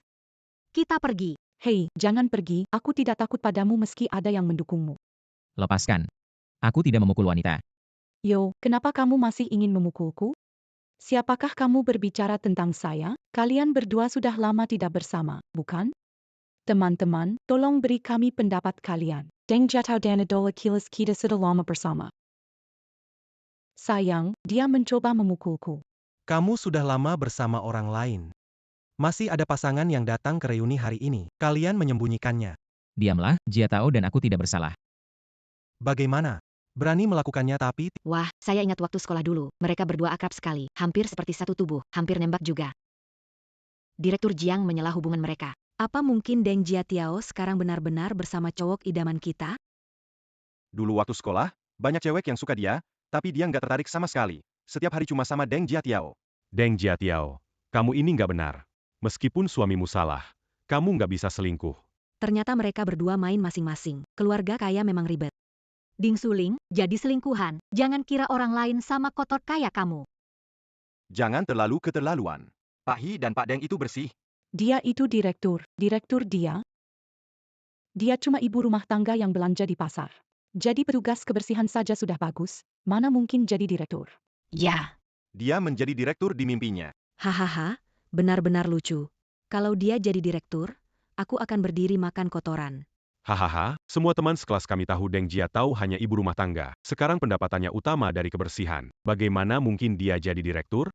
Kita pergi. Hei, jangan pergi, aku tidak takut padamu meski ada yang mendukungmu. Lepaskan. Aku tidak memukul wanita. Yo, kenapa kamu masih ingin memukulku? Siapakah kamu berbicara tentang saya? Kalian berdua sudah lama tidak bersama, bukan? Teman-teman, tolong beri kami pendapat kalian. Deng Jiatao dan Idola Kilas kita sudah lama bersama. Sayang, dia mencoba memukulku. Kamu sudah lama bersama orang lain. Masih ada pasangan yang datang ke reuni hari ini. Kalian menyembunyikannya. Diamlah, Jiatao dan aku tidak bersalah. Bagaimana? Berani melakukannya tapi... Wah, saya ingat waktu sekolah dulu. Mereka berdua akrab sekali, hampir seperti satu tubuh, hampir nembak juga. Direktur Jiang menyela hubungan mereka. Apa mungkin Deng Jiatiao sekarang benar-benar bersama cowok idaman kita? Dulu waktu sekolah, banyak cewek yang suka dia, tapi dia nggak tertarik sama sekali. Setiap hari cuma sama Deng Jiatiao. Deng Jiatiao, kamu ini nggak benar. Meskipun suamimu salah, kamu nggak bisa selingkuh. Ternyata mereka berdua main masing-masing. Keluarga kaya memang ribet. Ding Suling, jadi selingkuhan. Jangan kira orang lain sama kotor kayak kamu. Jangan terlalu keterlaluan. Pak Hi dan Pak Deng itu bersih. Dia itu direktur. Direktur dia? Dia cuma ibu rumah tangga yang belanja di pasar. Jadi petugas kebersihan saja sudah bagus, mana mungkin jadi direktur? Ya. Dia menjadi direktur di mimpinya. Hahaha, benar-benar lucu. Kalau dia jadi direktur, aku akan berdiri makan kotoran. Hahaha, semua teman sekelas kami tahu Deng Jiatao hanya ibu rumah tangga. Sekarang pendapatannya utama dari kebersihan. Bagaimana mungkin dia jadi direktur?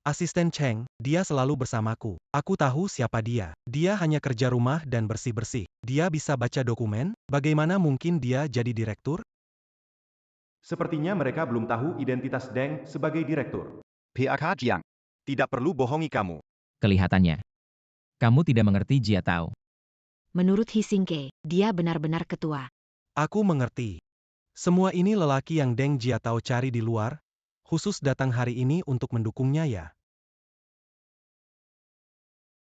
Asisten Cheng, dia selalu bersamaku. Aku tahu siapa dia. Dia hanya kerja rumah dan bersih-bersih. Dia bisa baca dokumen, bagaimana mungkin dia jadi direktur? Sepertinya mereka belum tahu identitas Deng sebagai direktur. PAK Jiang. Tidak perlu bohongi kamu. Kelihatannya. Kamu tidak mengerti Jiatao. Menurut Hisingke, dia benar-benar ketua. Aku mengerti. Semua ini lelaki yang Deng Jiatao cari di luar, khusus datang hari ini untuk mendukungnya ya.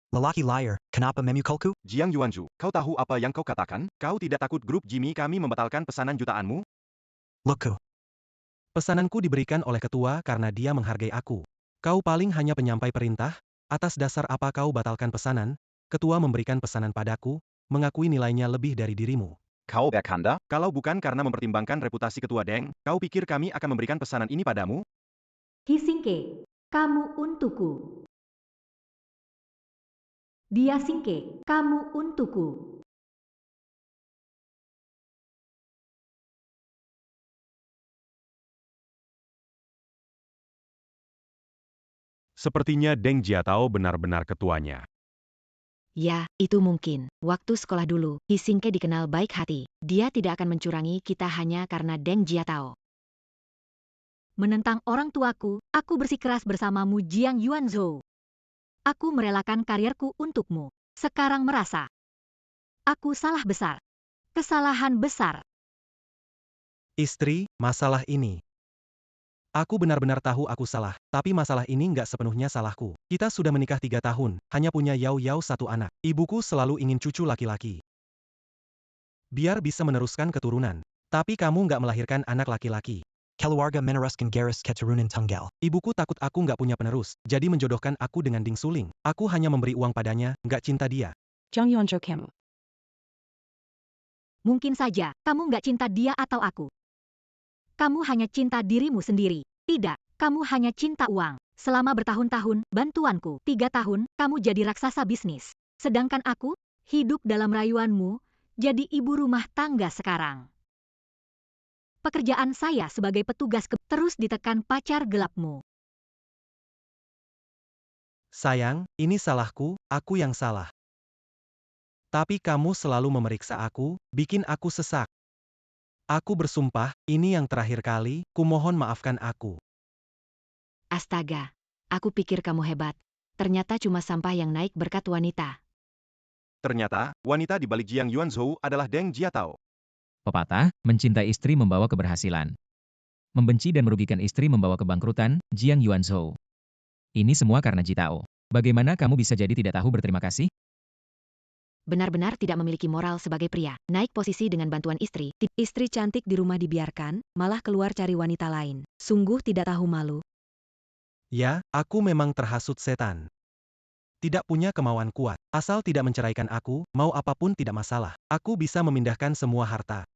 Lelaki liar, kenapa memukulku? Jiang Yuanzhu, kau tahu apa yang kau katakan? Kau tidak takut grup Jimmy kami membatalkan pesanan jutaanmu? Lookku. Pesananku diberikan oleh ketua karena dia menghargai aku. Kau paling hanya penyampai perintah, atas dasar apa kau batalkan pesanan? Ketua memberikan pesanan padaku, mengakui nilainya lebih dari dirimu. Kau bercanda? Kalau bukan karena mempertimbangkan reputasi ketua Deng, kau pikir kami akan memberikan pesanan ini padamu? Hisingke, kamu untukku. Dia Singke, kamu untukku. Sepertinya Deng Jiatao benar-benar ketuanya. Ya, itu mungkin. Waktu sekolah dulu, Hisingke dikenal baik hati. Dia tidak akan mencurangi kita hanya karena Deng Jiatao. Menentang orang tuaku, aku bersikeras bersamamu Jiang Yuanzhou. Aku merelakan karierku untukmu. Sekarang merasa. Aku salah besar. Kesalahan besar. Istri, masalah ini. Aku benar-benar tahu aku salah, tapi masalah ini nggak sepenuhnya salahku. Kita sudah menikah 3 tahun, hanya punya Yao-Yao 1 anak. Ibuku selalu ingin cucu laki-laki. Biar bisa meneruskan keturunan. Tapi kamu nggak melahirkan anak laki-laki. Keluarga meneruskan garis keturunan tunggal. Ibuku takut aku nggak punya penerus, jadi menjodohkan aku dengan Ding Suling. Aku hanya memberi uang padanya, nggak cinta dia. Jiang Yuanzhou kamu. Mungkin saja, kamu nggak cinta dia atau aku. Kamu hanya cinta dirimu sendiri. Tidak, kamu hanya cinta uang. Selama bertahun-tahun, bantuanku. 3 tahun, kamu jadi raksasa bisnis. Sedangkan aku, hidup dalam rayuanmu, jadi ibu rumah tangga sekarang. Pekerjaan saya sebagai petugas terus ditekan pacar gelapmu. Sayang, ini salahku, aku yang salah. Tapi kamu selalu memeriksa aku, bikin aku sesak. Aku bersumpah, ini yang terakhir kali, kumohon maafkan aku. Astaga, aku pikir kamu hebat. Ternyata cuma sampah yang naik berkat wanita. Ternyata, wanita di balik Jiang Yuanzhou adalah Deng Jiatao. Pepatah, mencintai istri membawa keberhasilan. Membenci dan merugikan istri membawa kebangkrutan, Jiang Yuanzhou. Ini semua karena Jiatao. Bagaimana kamu bisa jadi tidak tahu berterima kasih? Benar-benar tidak memiliki moral sebagai pria. Naik posisi dengan bantuan istri. Istri cantik di rumah dibiarkan, malah keluar cari wanita lain. Sungguh tidak tahu malu. Ya, aku memang terhasut setan. Tidak punya kemauan kuat. Asal tidak menceraikan aku, mau apapun tidak masalah. Aku bisa memindahkan semua harta.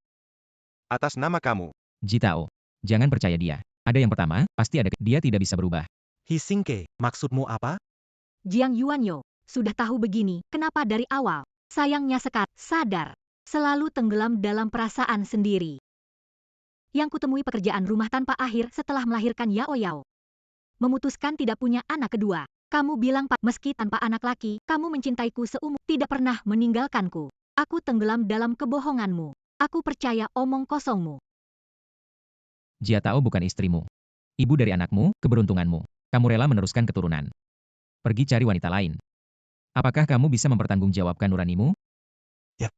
Atas nama kamu. Jiatao. Jangan percaya dia. Ada yang pertama, pasti ada. Dia tidak bisa berubah. Hisingke, maksudmu apa? Jiang Yuanyo, sudah tahu begini, kenapa dari awal? Sayangnya sadar. Selalu tenggelam dalam perasaan sendiri. Yang kutemui pekerjaan rumah tanpa akhir setelah melahirkan Yao Yao. Memutuskan tidak punya anak kedua. Kamu bilang meski tanpa anak laki, kamu mencintaiku seumur, tidak pernah meninggalkanku. Aku tenggelam dalam kebohonganmu. Aku percaya omong kosongmu. Jia Tao bukan istrimu. Ibu dari anakmu, keberuntunganmu. Kamu rela meneruskan keturunan. Pergi cari wanita lain. Apakah kamu bisa mempertanggungjawabkan nuranimu? Ya.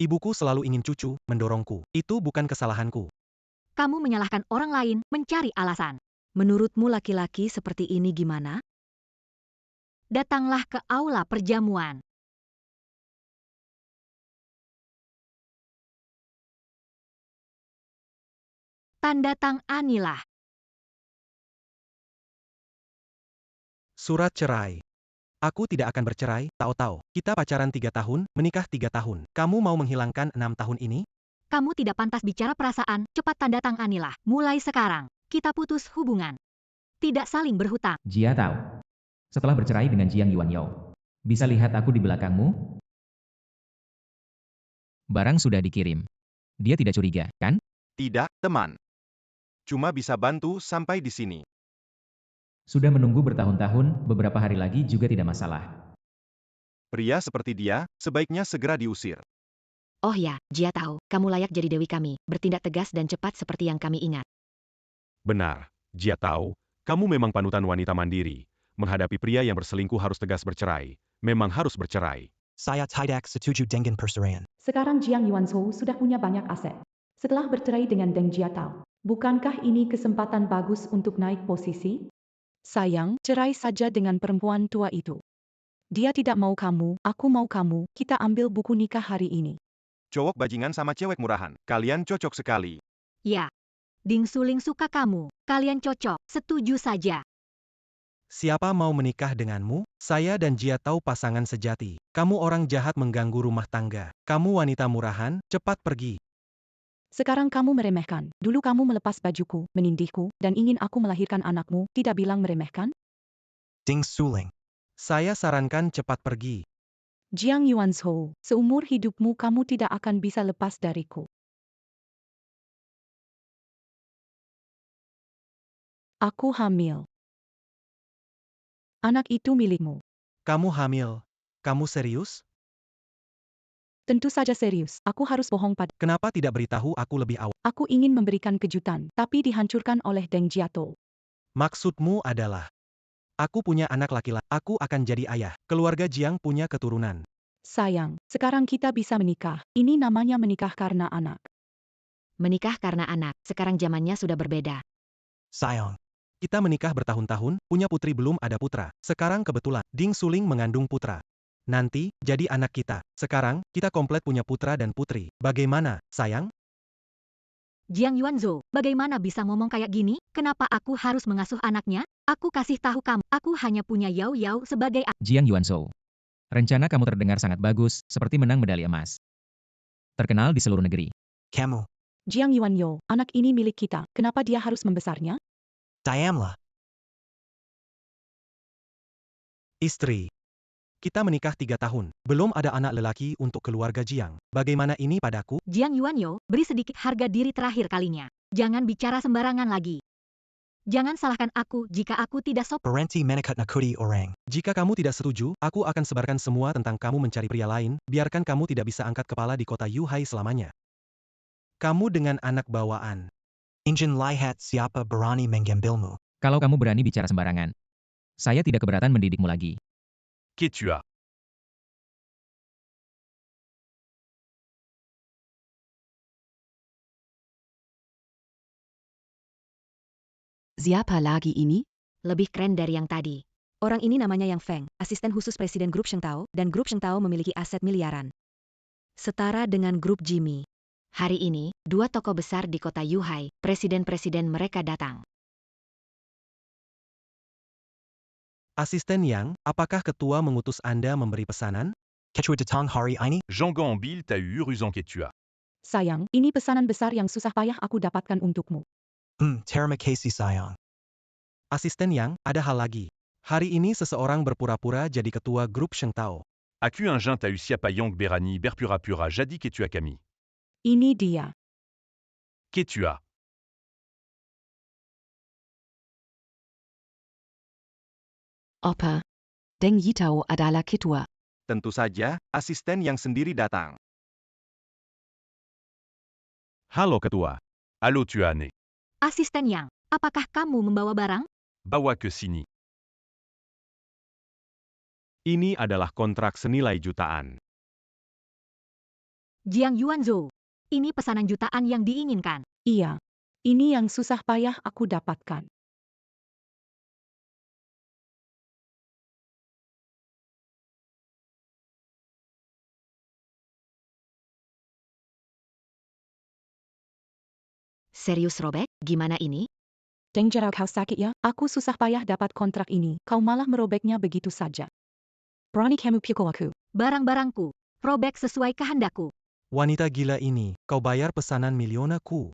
Ibuku selalu ingin cucu, mendorongku. Itu bukan kesalahanku. Kamu menyalahkan orang lain, mencari alasan. Menurutmu laki-laki seperti ini gimana? Datanglah ke aula perjamuan. Tanda tanganilah. Surat cerai. Aku tidak akan bercerai, tahu-tahu. Kita pacaran 3 tahun, menikah 3 tahun. Kamu mau menghilangkan 6 tahun ini? Kamu tidak pantas bicara perasaan, cepat tanda tanganilah. Mulai sekarang, kita putus hubungan. Tidak saling berhutang. Jia Tao. Setelah bercerai dengan Jiang Yuanyo. Bisa lihat aku di belakangmu? Barang sudah dikirim. Dia tidak curiga, kan? Tidak, teman. Cuma bisa bantu sampai di sini. Sudah menunggu bertahun-tahun, beberapa hari lagi juga tidak masalah. Pria seperti dia, sebaiknya segera diusir. Oh ya, Jia Tao, kamu layak jadi dewi kami, bertindak tegas dan cepat seperti yang kami ingat. Benar, Jia Tao, kamu memang panutan wanita mandiri. Menghadapi pria yang berselingkuh harus tegas bercerai. Memang harus bercerai. Saya tidak setuju dengan perceraian. Sekarang Jiang Yuanzhou sudah punya banyak aset. Setelah bercerai dengan Deng Jia Tao, bukankah ini kesempatan bagus untuk naik posisi? Sayang, cerai saja dengan perempuan tua itu. Dia tidak mau kamu, aku mau kamu, kita ambil buku nikah hari ini. Cowok bajingan sama cewek murahan. Kalian cocok sekali. Ya. Ding Suling suka kamu. Kalian cocok. Setuju saja. Siapa mau menikah denganmu? Saya dan Jia Tao pasangan sejati. Kamu orang jahat mengganggu rumah tangga. Kamu wanita murahan, cepat pergi. Sekarang kamu meremehkan. Dulu kamu melepas bajuku, menindihku, dan ingin aku melahirkan anakmu, tidak bilang meremehkan? Ding Suling. Saya sarankan cepat pergi. Jiang Yuanzhou, seumur hidupmu kamu tidak akan bisa lepas dariku. Aku hamil. Anak itu milikmu. Kamu hamil. Kamu serius? Tentu saja serius, aku harus bohong pada. Kenapa tidak beritahu aku lebih awal? Aku ingin memberikan kejutan, tapi dihancurkan oleh Deng Jia Tao. Maksudmu adalah, aku punya anak laki-laki, aku akan jadi ayah. Keluarga Jiang punya keturunan. Sayang, sekarang kita bisa menikah. Ini namanya menikah karena anak. Menikah karena anak, sekarang zamannya sudah berbeda. Sayang. Kita menikah bertahun-tahun, punya putri belum ada putra. Sekarang kebetulan, Ding Suling mengandung putra. Nanti, jadi anak kita. Sekarang, kita komplit punya putra dan putri. Bagaimana, sayang? Jiang Yuanzhou, bagaimana bisa ngomong kayak gini? Kenapa aku harus mengasuh anaknya? Aku kasih tahu kamu, aku hanya punya Yao Yao sebagai Jiang Yuanzhou. Rencana kamu terdengar sangat bagus, seperti menang medali emas. Terkenal di seluruh negeri. Kamu. Jiang Yuanyo, anak ini milik kita. Kenapa dia harus membesarnya? Diamlah. Istri. Kita menikah 3 tahun. Belum ada anak lelaki untuk keluarga Jiang. Bagaimana ini padaku? Jiang Yuanyo, beri sedikit harga diri terakhir kalinya. Jangan bicara sembarangan lagi. Jangan salahkan aku jika aku tidak sopan. Berhenti menekat nakuti orang. Jika kamu tidak setuju, aku akan sebarkan semua tentang kamu mencari pria lain, biarkan kamu tidak bisa angkat kepala di kota Yuhai selamanya. Kamu dengan anak bawaan. Ingin lihat siapa berani mengambilmu. Kalau kamu berani bicara sembarangan, saya tidak keberatan mendidikmu lagi. Qui tu as? Siapa lagi ini? Lebih keren dari yang tadi. Orang ini namanya Yang Feng, asisten khusus Presiden Grup Shengtao, dan Grup Shengtao memiliki aset miliaran. Setara dengan Grup Jimmy. Hari ini, 2 tokoh besar di kota Yuhai, presiden-presiden mereka datang. Asisten Yang, apakah ketua mengutus Anda memberi pesanan? Ketua datang hari ini? Jean Gambil t'a eu Uruzan que tu as. Sayang, ini pesanan besar yang susah payah aku dapatkan untukmu. Terima kasih sayang. Asisten Yang, ada hal lagi. Hari ini seseorang berpura-pura jadi ketua grup Sheng Tao. Aku un jin Taussia Payong Berani Berpura Pura Jadi Ketua Kami. Ini dia. Ketua. Opa. Deng Yitao adalah ketua. Tentu saja, asisten yang sendiri datang. Halo Ketua. Halo Tuane. Asisten Yang, apakah kamu membawa barang? Bawa ke sini. Ini adalah kontrak senilai jutaan. Jiang Yuanzhou. Ini pesanan jutaan yang diinginkan. Iya. Ini yang susah payah aku dapatkan. Serius Robek, gimana ini? Deng Jarau kau sakit ya? Aku susah payah dapat kontrak ini, kau malah merobeknya begitu saja. Berani kamu pukul aku. Barang-barangku, robek sesuai kehendakku. Wanita gila ini, kau bayar pesanan milionaku.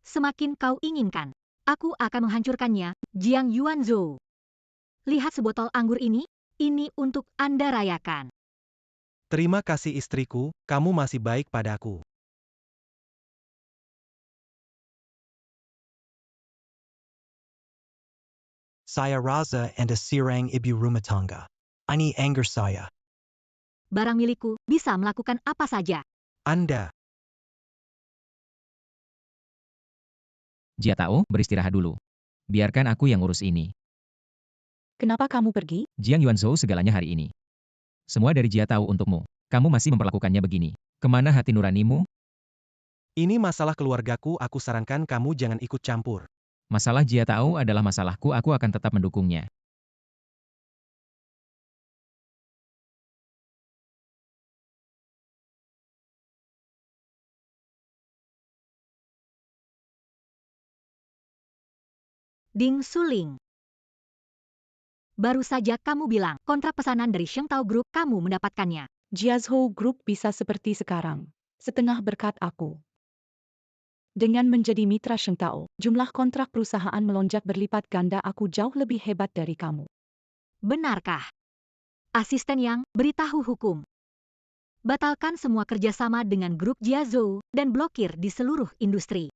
Semakin kau inginkan, aku akan menghancurkannya, Jiang Yuanzhou. Lihat sebotol anggur ini untuk Anda rayakan. Terima kasih istriku, kamu masih baik padaku. Saya Raza and Sirang Ibu Rumah Tangga. Ini anggur saya. Barang milikku bisa melakukan apa saja. Anda. Jia Tao, beristirahat dulu. Biarkan aku yang urus ini. Kenapa kamu pergi? Jiang Yuanzhou segalanya hari ini. Semua dari Jia Tao untukmu. Kamu masih memperlakukannya begini. Kemana hati nuranimu? Ini masalah keluargaku, aku sarankan kamu jangan ikut campur. Masalah Jia Tao adalah masalahku, aku akan tetap mendukungnya. Ding Suling. Baru saja kamu bilang kontrak pesanan dari Sheng Tao Group kamu mendapatkannya. Jiazhou Group bisa seperti sekarang. Setengah berkat aku. Dengan menjadi mitra Sheng Tao, jumlah kontrak perusahaan melonjak berlipat ganda, aku jauh lebih hebat dari kamu. Benarkah? Asisten Yang, beritahu hukum. Batalkan semua kerjasama dengan grup Jiazhou dan blokir di seluruh industri.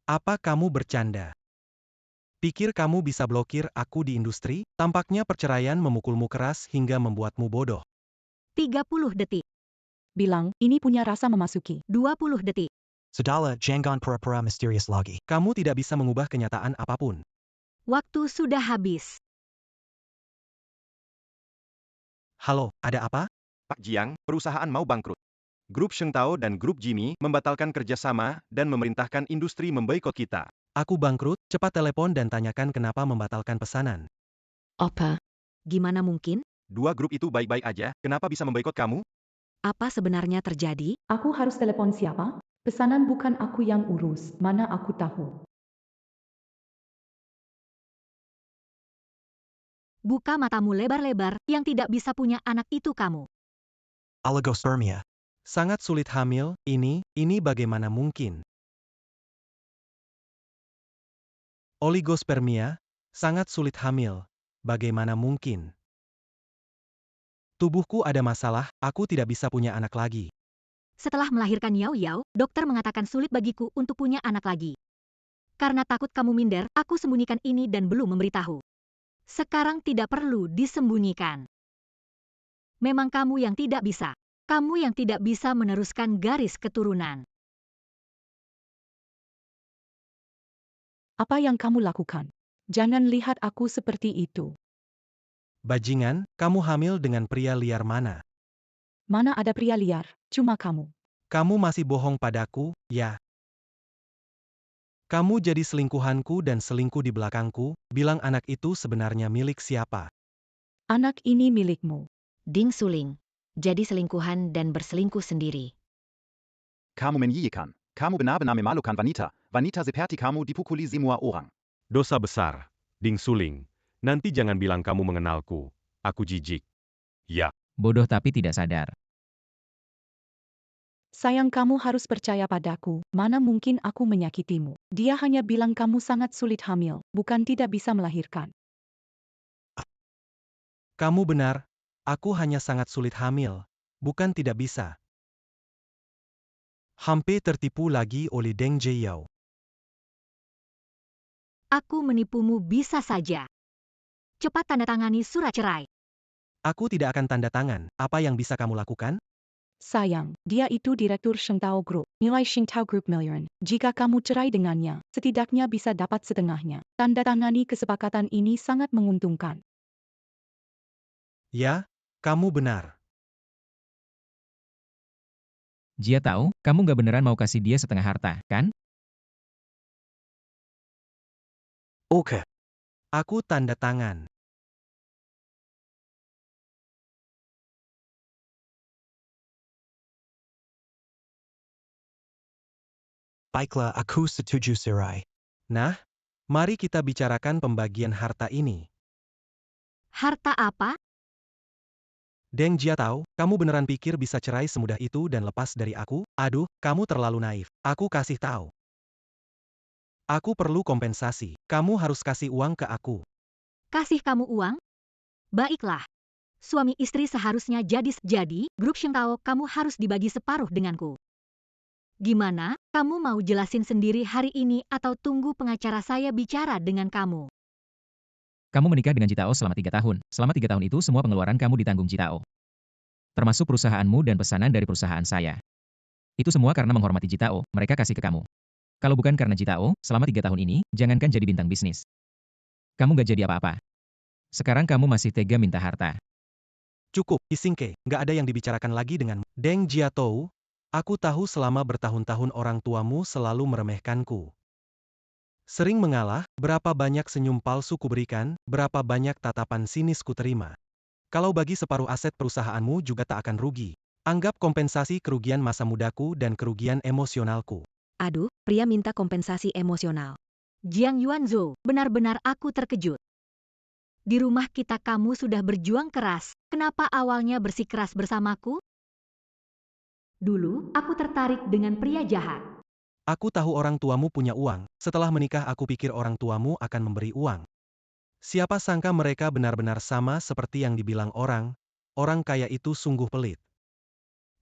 Apa kamu bercanda? Pikir kamu bisa blokir aku di industri? Tampaknya perceraian memukulmu keras hingga membuatmu bodoh. 30 detik. Bilang, ini punya rasa memasuki. 20 detik. Sudahlah, jangan pura-pura misterius lagi. Kamu tidak bisa mengubah kenyataan apapun. Waktu sudah habis. Halo, ada apa? Pak Jiang, perusahaan mau bangkrut. Grup Sheng Tao dan Grup Jimmy membatalkan kerjasama dan memerintahkan industri memboikot kita. Aku bangkrut, cepat telepon dan tanyakan kenapa membatalkan pesanan. Opa. Gimana mungkin? Dua grup itu baik-baik aja, kenapa bisa memboikot kamu? Apa sebenarnya terjadi? Aku harus telepon siapa? Pesanan bukan aku yang urus, mana aku tahu. Buka matamu lebar-lebar, yang tidak bisa punya anak itu kamu. Oligospermia. Sangat sulit hamil, ini bagaimana mungkin? Oligospermia, sangat sulit hamil. Bagaimana mungkin? Tubuhku ada masalah, aku tidak bisa punya anak lagi. Setelah melahirkan Yao Yao, dokter mengatakan sulit bagiku untuk punya anak lagi. Karena takut kamu minder, aku sembunyikan ini dan belum memberitahu. Sekarang tidak perlu disembunyikan. Memang kamu yang tidak bisa. Kamu yang tidak bisa meneruskan garis keturunan. Apa yang kamu lakukan? Jangan lihat aku seperti itu. Bajingan, kamu hamil dengan pria liar mana? Mana ada pria liar, cuma kamu. Kamu masih bohong padaku, ya? Kamu jadi selingkuhanku dan selingkuh di belakangku, bilang anak itu sebenarnya milik siapa? Anak ini milikmu. Ding Suling. Jadi selingkuhan dan berselingkuh sendiri. Kamu menyiyikan. Kamu benar-benar memalukan wanita. Wanita seperti kamu dipukuli semua orang. Dosa besar, Ding Suling. Nanti jangan bilang kamu mengenalku. Aku jijik. Ya. Bodoh tapi tidak sadar. Sayang, kamu harus percaya padaku, mana mungkin aku menyakitimu. Dia hanya bilang kamu sangat sulit hamil, bukan tidak bisa melahirkan. Kamu benar, aku hanya sangat sulit hamil, bukan tidak bisa. Hampir tertipu lagi oleh Deng Jiao. Aku menipumu bisa saja. Cepat tanda tangani surat cerai. Aku tidak akan tanda tangan, apa yang bisa kamu lakukan? Sayang, dia itu direktur Shengtao Group, nilai Shengtao Group miliaran. Jika kamu cerai dengannya, setidaknya bisa dapat setengahnya. Tanda tangani kesepakatan ini sangat menguntungkan. Ya, kamu benar. Jia tahu, kamu nggak beneran mau kasih dia setengah harta, kan? Oke. Aku tanda tangan. Baiklah, aku setuju cerai. Nah, mari kita bicarakan pembagian harta ini. Harta apa? Deng Jia tahu, kamu beneran pikir bisa cerai semudah itu dan lepas dari aku? Aduh, kamu terlalu naif. Aku kasih tahu. Aku perlu kompensasi. Kamu harus kasih uang ke aku. Kasih kamu uang? Baiklah. Suami istri seharusnya jadi grup Shengtao kamu harus dibagi separuh denganku. Gimana, kamu mau jelasin sendiri hari ini atau tunggu pengacara saya bicara dengan kamu? Kamu menikah dengan Jitao selama 3 tahun. Selama 3 tahun itu semua pengeluaran kamu ditanggung Jitao. Termasuk perusahaanmu dan pesanan dari perusahaan saya. Itu semua karena menghormati Jitao, mereka kasih ke kamu. Kalau bukan karena Jitao, selama 3 tahun ini, jangankan jadi bintang bisnis. Kamu gak jadi apa-apa. Sekarang kamu masih tega minta harta. Cukup, Hisingke, nggak ada yang dibicarakan lagi denganmu. Deng Jia tahu, aku tahu selama bertahun-tahun orang tuamu selalu meremehkanku. Sering mengalah, berapa banyak senyum palsu kuberikan, berapa banyak tatapan sinis kuterima. Kalau bagi separuh aset perusahaanmu juga tak akan rugi. Anggap kompensasi kerugian masa mudaku dan kerugian emosionalku. Aduh, pria minta kompensasi emosional. Jiang Yuanzhou, benar-benar aku terkejut. Di rumah kita kamu sudah berjuang keras, kenapa awalnya bersikeras bersamaku? Dulu, aku tertarik dengan pria jahat. Aku tahu orang tuamu punya uang, setelah menikah aku pikir orang tuamu akan memberi uang. Siapa sangka mereka benar-benar sama seperti yang dibilang orang kaya itu sungguh pelit.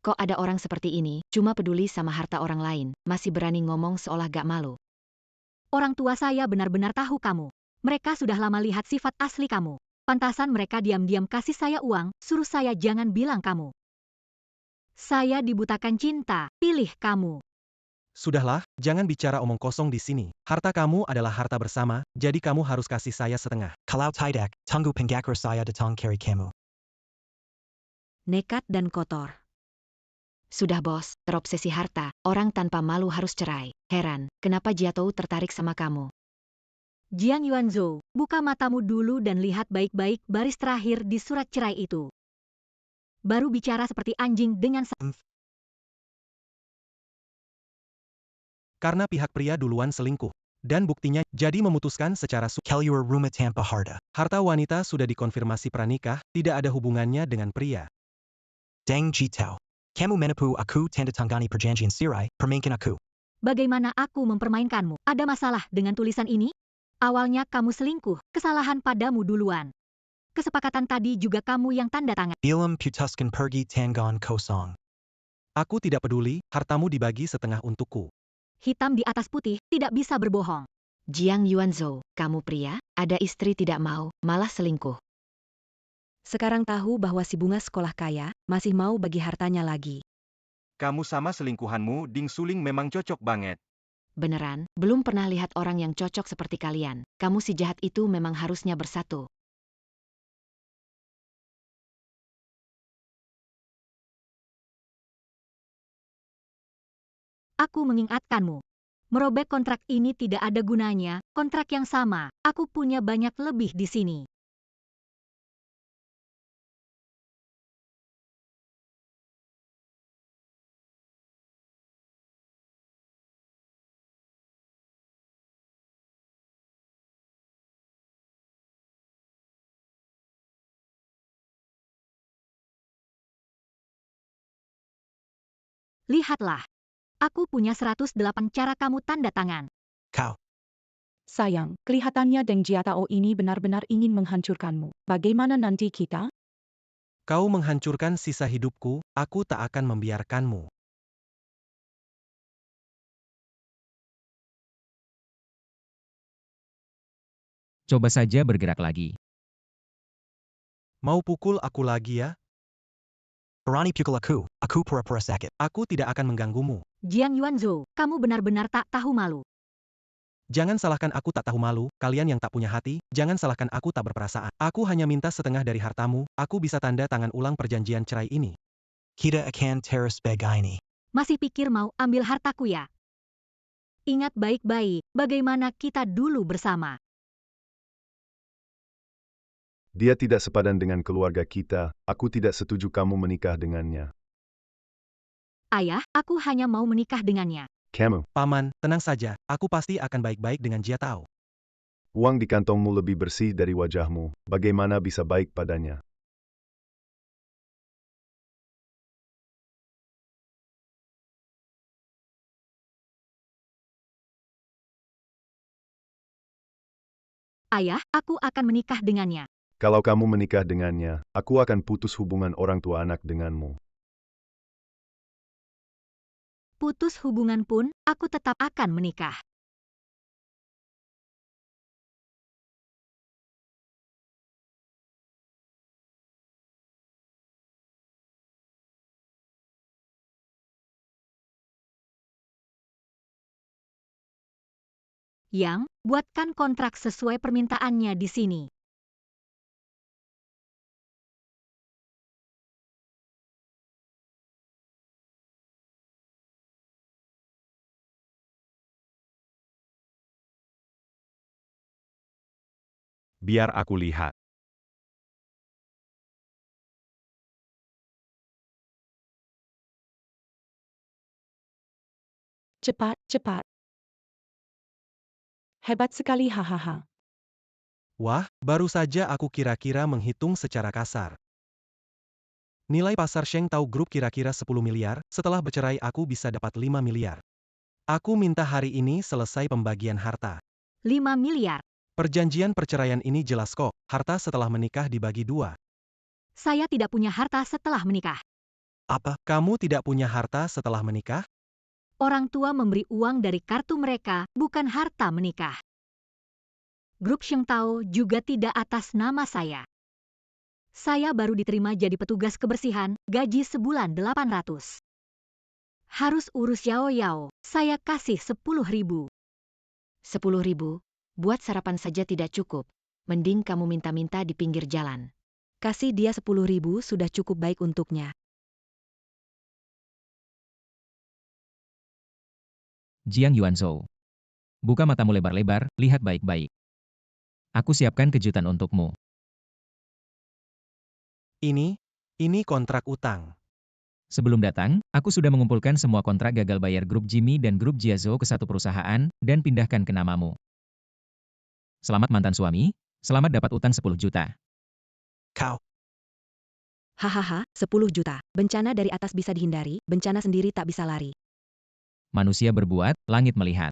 Kok ada orang seperti ini, cuma peduli sama harta orang lain, masih berani ngomong seolah gak malu. Orang tua saya benar-benar tahu kamu. Mereka sudah lama lihat sifat asli kamu. Pantasan mereka diam-diam kasih saya uang, suruh saya jangan bilang kamu. Saya dibutakan cinta, pilih kamu. Sudahlah, jangan bicara omong kosong di sini. Harta kamu adalah harta bersama, jadi kamu harus kasih saya setengah. Kalau tidak, tunggu pengacara saya datang cari kamu. Nekat dan kotor. Sudah bos, terobsesi harta, orang tanpa malu harus cerai. Heran, kenapa Jiatou tertarik sama kamu? Jiang Yuanzhou, buka matamu dulu dan lihat baik-baik baris terakhir di surat cerai itu. Baru bicara seperti anjing dengan Karena pihak pria duluan selingkuh. Dan buktinya, jadi memutuskan secara Keluar rumah tanpa harta. Harta wanita sudah dikonfirmasi pranikah, tidak ada hubungannya dengan pria. Deng Jitao. Kamu menipu aku tanda tangani perjanjian cerai, permainkan aku. Bagaimana aku mempermainkanmu? Ada masalah dengan tulisan ini? Awalnya kamu selingkuh, kesalahan padamu duluan. Kesepakatan tadi juga kamu yang tanda tangan. Bilam putuskan pergi tangan kosong. Aku tidak peduli, hartamu dibagi setengah untukku. Hitam di atas putih, tidak bisa berbohong. Jiang Yuanzhou, kamu pria, ada istri tidak mau, malah selingkuh. Sekarang tahu bahwa si bunga sekolah kaya, masih mau bagi hartanya lagi. Kamu sama selingkuhanmu, Ding Suling memang cocok banget. Beneran, belum pernah lihat orang yang cocok seperti kalian. Kamu si jahat itu memang harusnya bersatu. Aku mengingatkanmu. Merobek kontrak ini tidak ada gunanya, kontrak yang sama, aku punya banyak lebih di sini. Lihatlah. Aku punya 108 cara kamu tanda tangan. Kau. Sayang, kelihatannya Deng Jiatao ini benar-benar ingin menghancurkanmu. Bagaimana nanti kita? Kau menghancurkan sisa hidupku, aku tak akan membiarkanmu. Coba saja bergerak lagi. Mau pukul aku lagi ya? Berani pukul aku pura-pura sakit. Aku tidak akan mengganggumu. Jiang Yuanzhou, kamu benar-benar tak tahu malu. Jangan salahkan aku tak tahu malu, kalian yang tak punya hati, jangan salahkan aku tak berperasaan. Aku hanya minta setengah dari hartamu, aku bisa tanda tangan ulang perjanjian cerai ini. Kita akan terus begini. Masih pikir mau ambil hartaku ya? Ingat baik-baik, bagaimana kita dulu bersama. Dia tidak sepadan dengan keluarga kita, aku tidak setuju kamu menikah dengannya. Ayah, aku hanya mau menikah dengannya. Kamu, Paman, tenang saja, aku pasti akan baik-baik dengan Jiatao. uang di kantongmu lebih bersih dari wajahmu, bagaimana bisa baik padanya? Ayah, aku akan menikah dengannya. Kalau kamu menikah dengannya, aku akan putus hubungan orang tua anak denganmu. Putus hubungan pun, aku tetap akan menikah. Yang, buatkan kontrak sesuai permintaannya di sini. Biar aku lihat. Cepat, cepat. Hebat sekali hahaha. Wah, baru saja aku kira-kira menghitung secara kasar. Nilai pasar Sheng Tao Group kira-kira 10 miliar, setelah bercerai aku bisa dapat 5 miliar. Aku minta hari ini selesai pembagian harta. 5 miliar. Perjanjian perceraian ini jelas kok, harta setelah menikah dibagi 2. Saya tidak punya harta setelah menikah. Apa? Kamu tidak punya harta setelah menikah? Orang tua memberi uang dari kartu mereka, bukan harta menikah. Grup Sheng Tao juga tidak atas nama saya. Saya baru diterima jadi petugas kebersihan, gaji sebulan 800. Harus urus Yao, saya kasih 10.000. 10.000, buat sarapan saja tidak cukup. Mending kamu minta-minta di pinggir jalan. Kasih dia 10.000 sudah cukup baik untuknya. Jiang Yuanzhou. Buka matamu lebar-lebar, lihat baik-baik. Aku siapkan kejutan untukmu. Ini kontrak utang. Sebelum datang, aku sudah mengumpulkan semua kontrak gagal bayar grup Jimmy dan grup Jiazhou ke satu perusahaan, dan pindahkan ke namamu. Selamat mantan suami, selamat dapat utang 10 juta. Kau. Hahaha, 10 juta. Bencana dari atas bisa dihindari, bencana sendiri tak bisa lari. Manusia berbuat, langit melihat.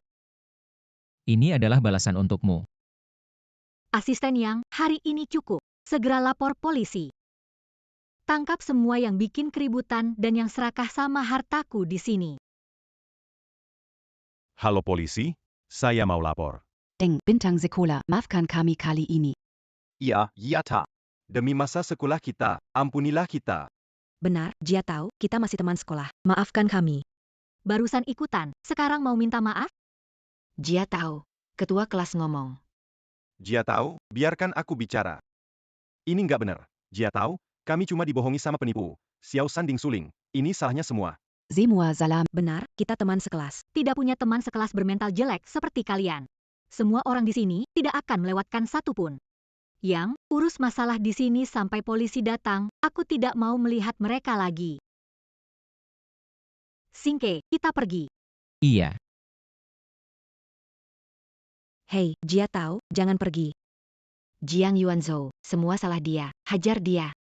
Ini adalah balasan untukmu. Asisten Yang, hari ini cukup. Segera lapor polisi. Tangkap semua yang bikin keributan dan yang serakah sama hartaku di sini. Halo polisi, saya mau lapor. Deng Bintang Sekolah, maafkan kami kali ini. Iya, tak. Demi masa sekolah kita, ampunilah kita. Benar, Jiatao, kita masih teman sekolah. Maafkan kami. Barusan ikutan, sekarang mau minta maaf? Jiatao, ketua kelas ngomong. Jiatao, biarkan aku bicara. Ini nggak benar. Jiatao, kami cuma dibohongi sama penipu. Xiao Sanding Suling, ini salahnya semua. Semua salam. Benar, kita teman sekelas. Tidak punya teman sekelas bermental jelek seperti kalian. Semua orang di sini tidak akan melewatkan satu pun. Yang, urus masalah di sini sampai polisi datang, aku tidak mau melihat mereka lagi. Singke, kita pergi. Iya. Hei, Jiatao, jangan pergi. Jiang Yuanzhou, semua salah dia, hajar dia.